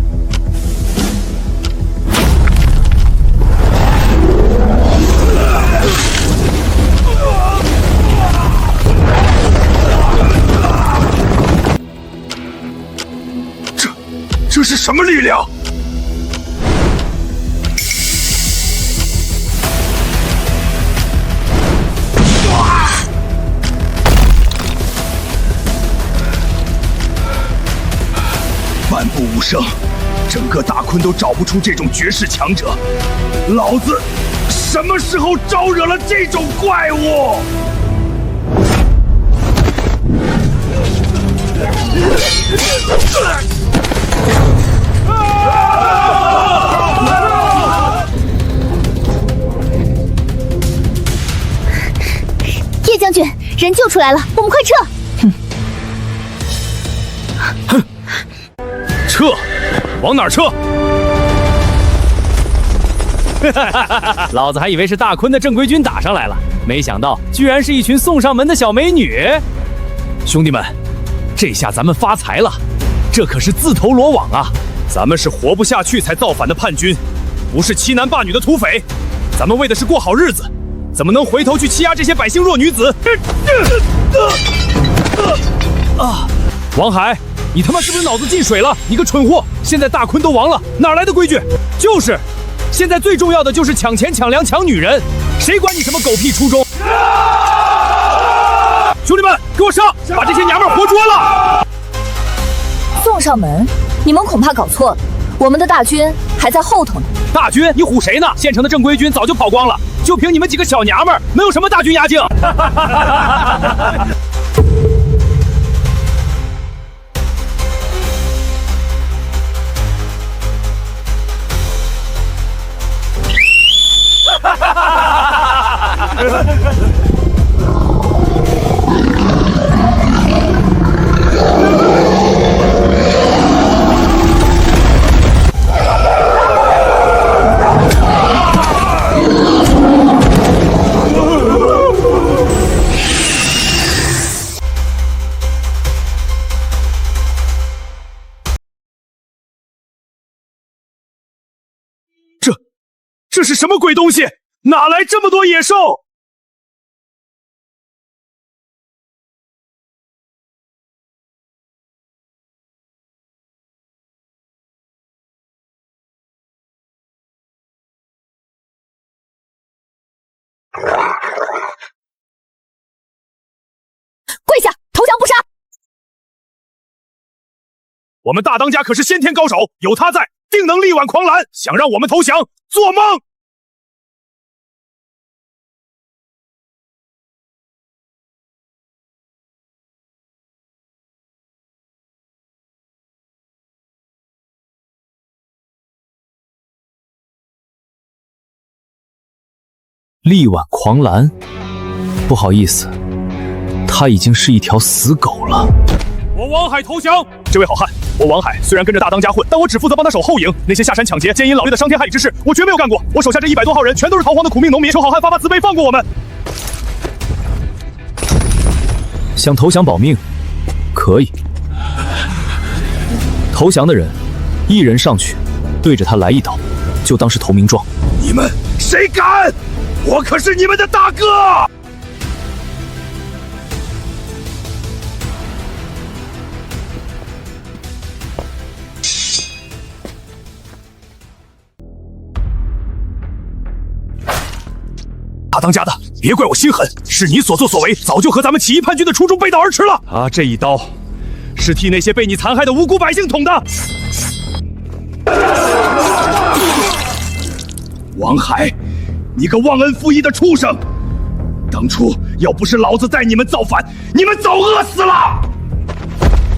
这是什么力量？漫步无声，整个大坤都找不出这种绝世强者。老子什么时候招惹了这种怪物？叶将军，人救出来了，我们快撤！撤，往哪儿撤？老子还以为是大坤的正规军打上来了，没想到居然是一群送上门的小美女。兄弟们，这下咱们发财了，这可是自投罗网啊！咱们是活不下去才造反的叛军，不是欺男霸女的土匪。咱们为的是过好日子，怎么能回头去欺压这些百姓弱女子？王海，你他妈是不是脑子进水了？你个蠢货！现在大坤都亡了，哪来的规矩？就是，现在最重要的就是抢钱、抢粮、抢女人，谁管你什么狗屁初衷？兄弟们，给我上，把这些娘们活捉了！送上门，你们恐怕搞错了，我们的大军还在后头呢。大军？你唬谁呢？县城的正规军早就跑光了，就凭你们几个小娘们儿，能有什么大军压境？这是什么鬼东西？哪来这么多野兽？我们大当家可是先天高手，有他在，定能力挽狂澜。想让我们投降，做梦！力挽狂澜？不好意思，他已经是一条死狗了。我王海投降。这位好汉，我王海虽然跟着大当家混，但我只负责帮他守后营。那些下山抢劫、奸淫掳掠的伤天害理之事，我绝没有干过。我手下这100多号人，全都是逃荒的苦命农民。求好汉发发慈悲，放过我们。想投降保命，可以。投降的人，一人上去，对着他来一刀，就当是投名状。你们谁敢？我可是你们的大哥！大当家的，别怪我心狠，是你所作所为，早就和咱们起义叛军的初衷背道而驰了。啊，这一刀，是替那些被你残害的无辜百姓捅的。王海，你个忘恩负义的畜生！当初要不是老子带你们造反，你们早饿死了。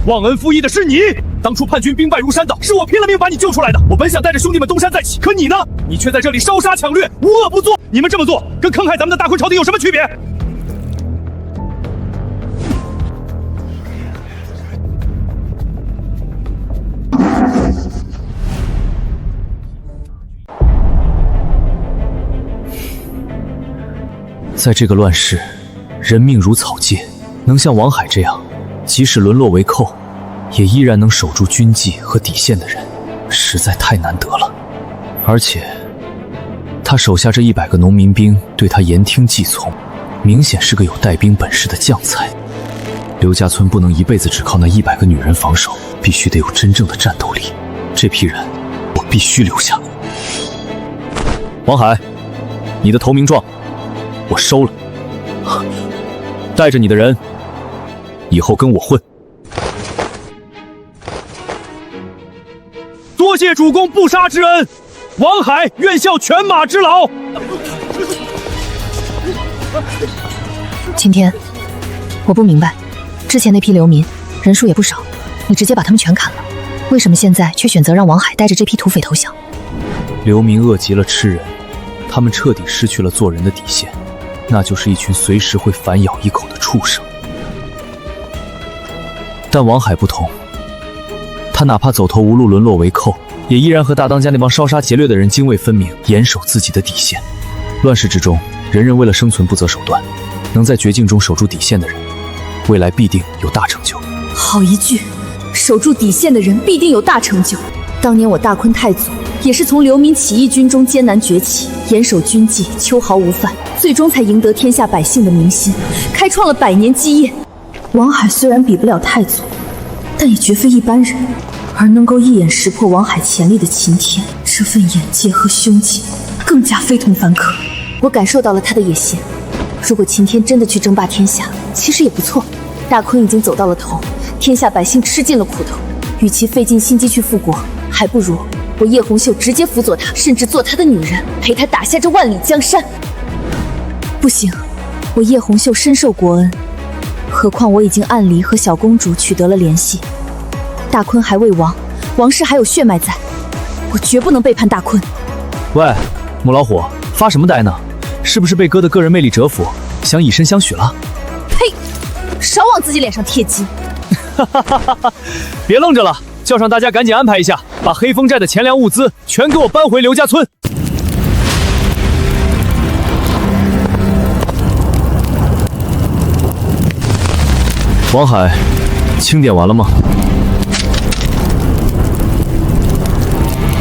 忘恩负义的是你！当初叛军兵败如山倒，是我拼了命把你救出来的。我本想带着兄弟们东山再起，可你呢？你却在这里烧杀抢掠，无恶不作。你们这么做，跟坑害咱们的大坤朝廷有什么区别？在这个乱世，人命如草芥，能像王海这样，即使沦落为寇，也依然能守住军纪和底线的人，实在太难得了。而且，他手下这100个农民兵对他言听计从，明显是个有带兵本事的将才。刘家村不能一辈子只靠那100个女人防守，必须得有真正的战斗力。这批人，我必须留下。王海，你的投名状我收了，带着你的人，以后跟我混。多谢主公不杀之恩，王海愿效犬马之劳。晴天，我不明白，之前那批流民人数也不少，你直接把他们全砍了，为什么现在却选择让王海带着这批土匪投降？流民饿极了吃人，他们彻底失去了做人的底线，那就是一群随时会反咬一口的畜生。但王海不同，他哪怕走投无路沦落为寇，也依然和大当家那帮烧杀劫掠的人泾渭分明，严守自己的底线。乱世之中，人人为了生存不择手段，能在绝境中守住底线的人，未来必定有大成就。好一句，守住底线的人必定有大成就。当年我大坤太祖也是从流民起义军中艰难崛起，严守军纪，秋毫无犯，最终才赢得天下百姓的民心，开创了100年基业。王海虽然比不了太祖，但也绝非一般人，而能够一眼识破王海潜力的晴天，这份眼界和胸襟更加非同凡可。我感受到了他的野心，如果晴天真的去争霸天下，其实也不错。大坤已经走到了头，天下百姓吃尽了苦头，与其费尽心机去复国，还不如我叶红秀直接辅佐他，甚至做他的女人，陪他打下这万里江山。不行，我叶红秀深受国恩，何况我已经暗离和小公主取得了联系。大坤还未亡，王氏还有血脉在，我绝不能背叛大坤。喂，母老虎，发什么呆呢？是不是被哥的个人魅力折服，想以身相许了？呸！少往自己脸上贴金。别愣着了，叫上大家赶紧安排一下，把黑风寨的钱粮物资全给我搬回刘家村。王海，清点完了吗？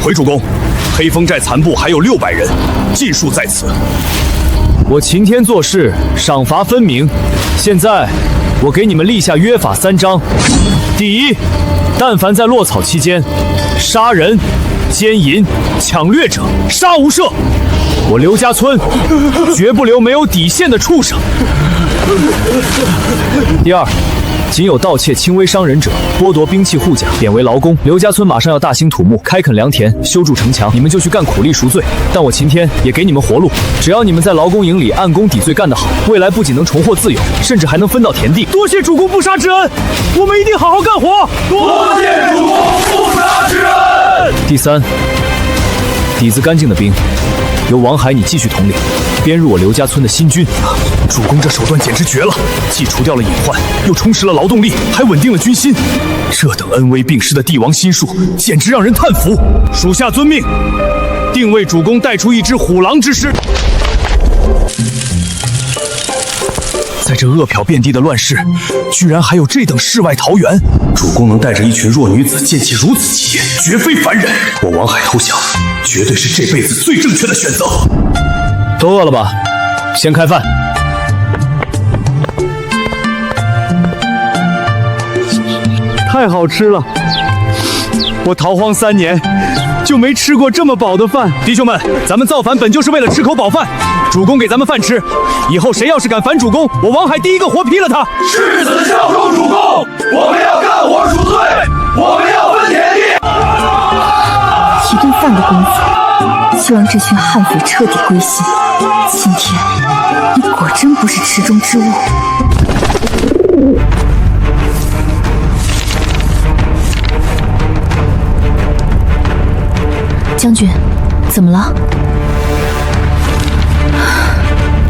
回主公，黑风寨残部还有600人，尽数在此。我晴天做事，赏罚分明。现在，我给你们立下约法3章：第一，但凡在落草期间杀人、奸淫、抢掠者，杀无赦。我刘家村绝不留没有底线的畜生。第二，仅有盗窃轻微伤人者，剥夺兵器护甲，贬为劳工。刘家村马上要大兴土木，开垦良田，修筑城墙，你们就去干苦力赎罪。但我秦天也给你们活路，只要你们在劳工营里按工抵罪干得好，未来不仅能重获自由，甚至还能分到田地。多谢主公不杀之恩，我们一定好好干活。多谢主公不杀之恩。第三，底子干净的兵，由王海你继续统领，编入我刘家村的新军。主公这手段简直绝了，既除掉了隐患，又充实了劳动力，还稳定了军心。这等恩威并施的帝王心术，简直让人叹服。属下遵命，定为主公带出一支虎狼之师。在这恶殍遍地的乱世，居然还有这等世外桃源。主公能带着一群弱女子建起如此基业，绝非凡人。我王海投降，绝对是这辈子最正确的选择。都饿了吧？先开饭。太好吃了！我逃荒3年，就没吃过这么饱的饭。弟兄们，咱们造反本就是为了吃口饱饭。主公给咱们饭吃，以后谁要是敢反主公，我王海第一个活劈了他。世子效忠主公，我们要干活赎罪，我们要分田地。一顿饭的功夫，就让这群悍匪彻底归心。今天，你果真不是池中之物。将军，怎么了？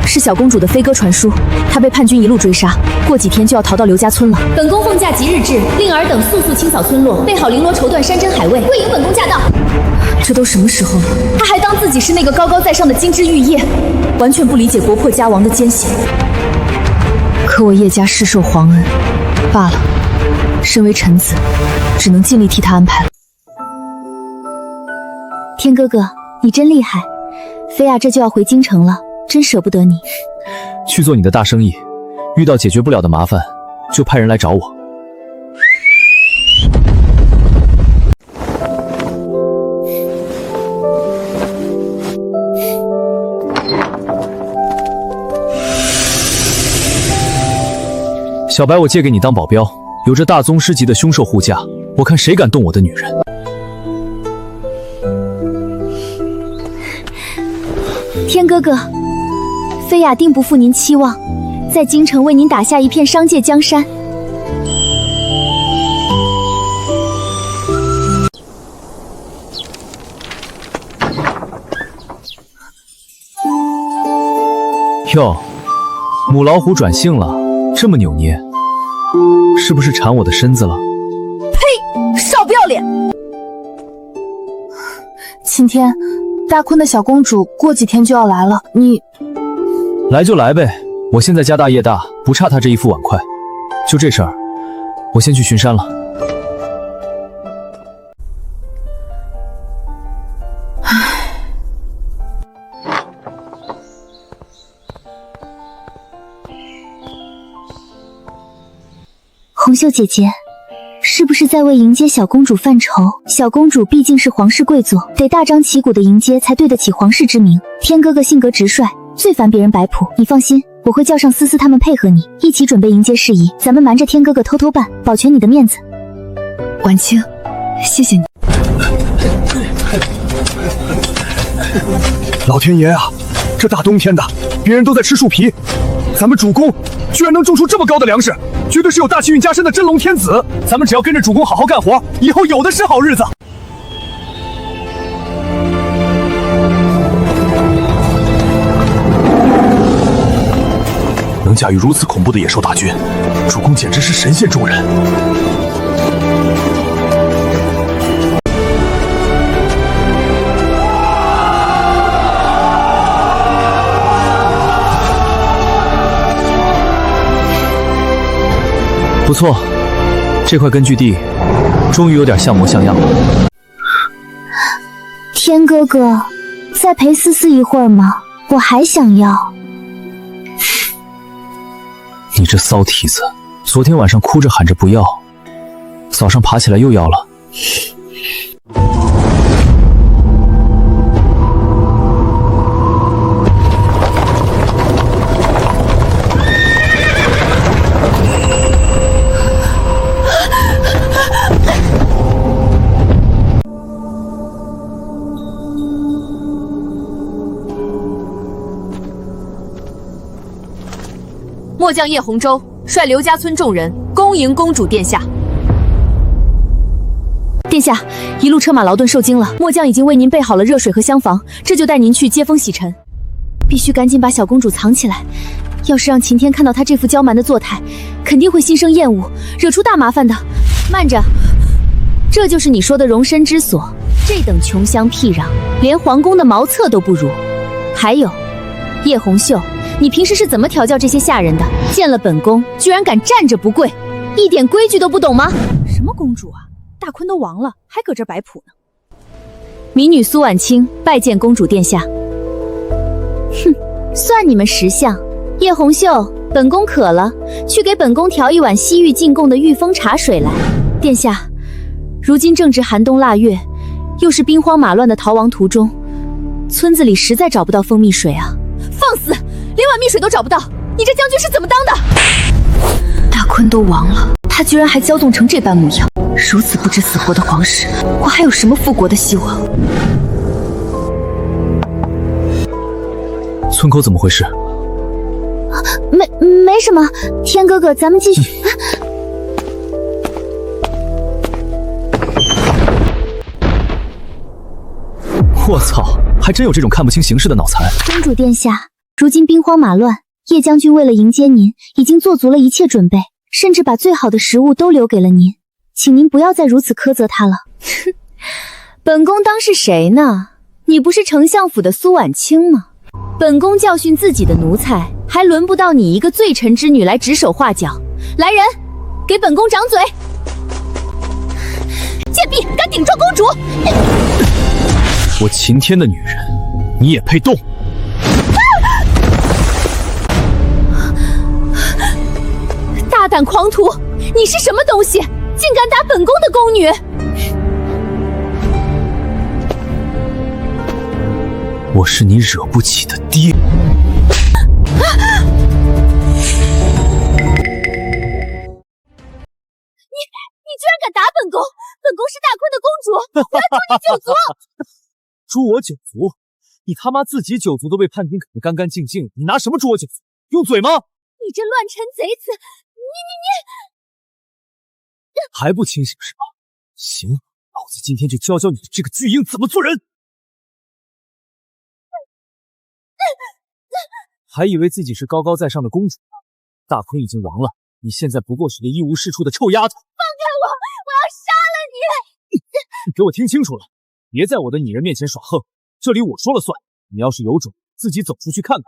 是小公主的飞鸽传书，她被叛军一路追杀，过几天就要逃到刘家村了。本宫奉驾即日至，令尔等速速清扫村落，备好绫罗绸缎、山珍海味，跪迎本宫驾到。这都什么时候了？他还当自己是那个高高在上的金枝玉叶，完全不理解国破家亡的艰险。可我叶家世受皇恩，罢了。身为臣子，只能尽力替他安排了。天哥哥，你真厉害！菲亚这就要回京城了，真舍不得你。去做你的大生意，遇到解决不了的麻烦，就派人来找我。小白，我借给你当保镖，有着大宗师级的凶兽护驾，我看谁敢动我的女人。天哥哥，菲亚定不负您期望，在京城为您打下一片商界江山。哟，母老虎转性了，这么扭捏，是不是馋我的身子了？呸！少不要脸！今天，大坤的小公主过几天就要来了，你来就来呗，我现在家大业大，不差她这一副碗筷。就这事儿，我先去巡山了。红袖姐姐，是不是在为迎接小公主犯愁？小公主毕竟是皇室贵族，得大张旗鼓的迎接才对得起皇室之名。天哥哥性格直率，最烦别人摆谱。你放心，我会叫上思思他们配合你，一起准备迎接事宜。咱们瞒着天哥哥偷偷办，保全你的面子。婉清，谢谢你。老天爷啊，这大冬天的，别人都在吃树皮，咱们主公居然能种出这么高的粮食，绝对是有大气运加身的真龙天子。咱们只要跟着主公好好干活，以后有的是好日子。能驾驭如此恐怖的野兽大军，主公简直是神仙中人。不错，这块根据地终于有点像模像样了。天哥哥，再陪思思一会儿吗？我还想要。你这骚蹄子，昨天晚上哭着喊着不要，早上爬起来又要了。末将叶洪州率刘家村众人恭迎公主殿下。殿下，一路车马劳顿受惊了，末将已经为您备好了热水和厢房，这就带您去接风洗尘。必须赶紧把小公主藏起来，要是让秦天看到她这副娇蛮的作态，肯定会心生厌恶，惹出大麻烦的。慢着，这就是你说的容身之所？这等穷乡僻壤，连皇宫的茅厕都不如。还有，叶红秀，你平时是怎么调教这些下人的？见了本宫居然敢站着不跪，一点规矩都不懂吗？什么公主啊，大坤都亡了，还搁这摆谱呢。民女苏婉清拜见公主殿下。哼，算你们识相。叶红秀，本宫渴了，去给本宫调一碗西域进贡的御风茶水来。殿下，如今正值寒冬腊月，又是兵荒马乱的逃亡途中，村子里实在找不到蜂蜜水啊！放肆，连碗蜜水都找不到，你这将军是怎么当的？大坤都亡了，他居然还骄纵成这般模样，如此不知死活的皇室，我还有什么复国的希望？村口怎么回事？没什么，天哥哥，咱们继续。我操，还真有这种看不清形势的脑残！公主殿下，如今兵荒马乱，叶将军为了迎接您，已经做足了一切准备，甚至把最好的食物都留给了您，请您不要再如此苛责他了。哼，本宫当是谁呢？你不是丞相府的苏婉清吗？本宫教训自己的奴才，还轮不到你一个罪臣之女来指手画脚。来人，给本宫掌嘴！贱婢敢顶撞公主！我秦天的女人，你也配动？大胆狂徒，你是什么东西？竟敢打本宫的宫女！我是你惹不起的爹！你居然敢打本宫！本宫是大坤的公主，我要诛你九族！诛我九族？你他妈自己九族都被叛军啃得干干净净，你拿什么诛我九族？用嘴吗？你这乱臣贼子！你还不清醒是吧？行，老子今天就教教你这个巨婴怎么做人！还以为自己是高高在上的公主，大坤已经亡了，你现在不过是个一无是处的臭丫头！放开我！我要杀了你！你给我听清楚了，别在我的女人面前耍横，这里我说了算。你要是有种，自己走出去看看，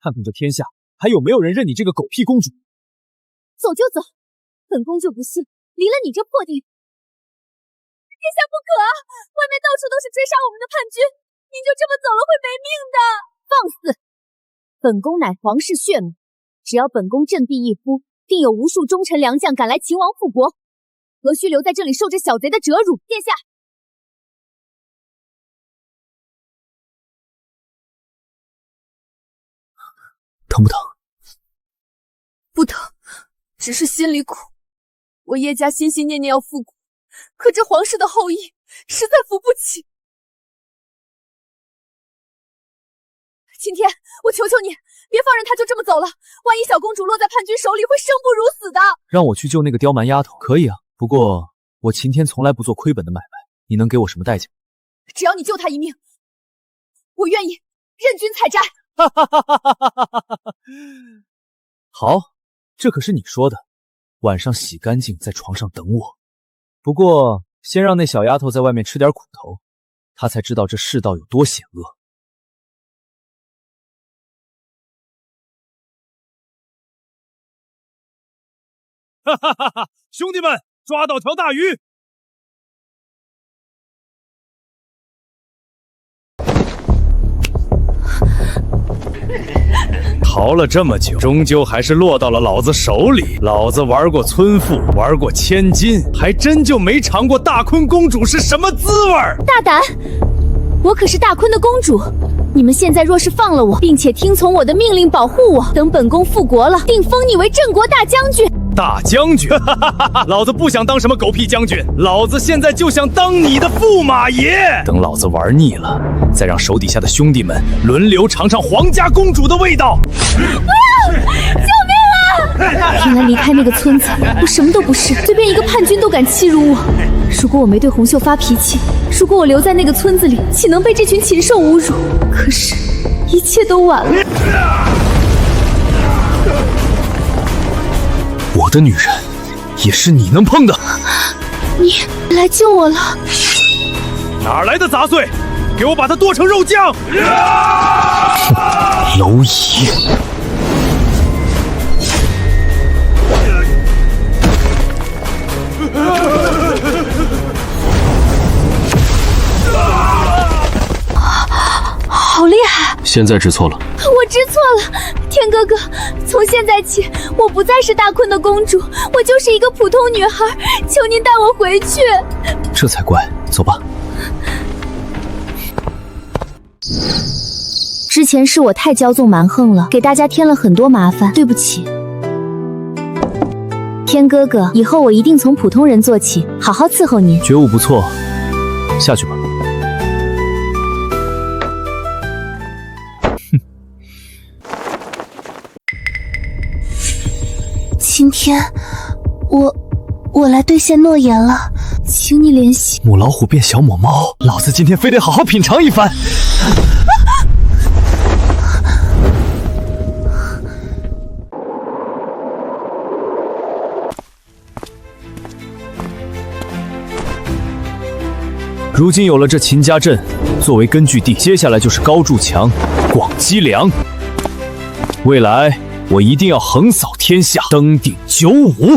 看看这天下还有没有人认你这个狗屁公主。走就走，本宫就不信离了你这破地。殿下不可啊！外面到处都是追杀我们的叛军，您就这么走了会没命的！放肆！本宫乃皇室血脉，只要本宫振臂一呼，定有无数忠臣良将赶来秦王复国，何须留在这里受这小贼的折辱？殿下，疼不疼？不疼，只是心里苦。我叶家心心念念要复国，可这皇室的后裔实在扶不起。秦天，我求求你，别放任他就这么走了，万一小公主落在叛军手里，会生不如死的。让我去救那个刁蛮丫头，可以啊。不过我秦天从来不做亏本的买卖，你能给我什么代价？只要你救她一命，我愿意任君采摘。好，这可是你说的，晚上洗干净在床上等我。不过先让那小丫头在外面吃点苦头，她才知道这世道有多险恶。哈哈哈哈！兄弟们，抓到条大鱼！逃了这么久，终究还是落到了老子手里。老子玩过村妇，玩过千金，还真就没尝过大坤公主是什么滋味儿。大胆！我可是大坤的公主，你们现在若是放了我，并且听从我的命令保护我，等本宫复国了，定封你为镇国大将军。大将军，哈哈哈哈！老子不想当什么狗屁将军，老子现在就想当你的驸马爷。等老子玩腻了，再让手底下的兄弟们轮流尝尝皇家公主的味道。不要！救命啊！平安离开那个村子，我什么都不是，随便一个叛军都敢欺辱我。如果我没对红袖发脾气，如果我留在那个村子里，岂能被这群禽兽侮辱？可是，一切都晚了。我的女人，也是你能碰的。你来救我了？哪来的杂碎？给我把它剁成肉酱！蝼蚁！好厉害！现在知错了。我知错了，天哥哥，从现在起，我不再是大坤的公主，我就是一个普通女孩，求您带我回去。这才怪，走吧。之前是我太骄纵蛮横了，给大家添了很多麻烦，对不起。天哥哥，以后我一定从普通人做起，好好伺候您。觉悟不错，下去吧。今天，我来兑现诺言了，请你联系。母老虎变小母猫，老子今天非得好好品尝一番。如今有了这秦家镇作为根据地，接下来就是高筑墙、广积粮。未来我一定要横扫天下，登顶95。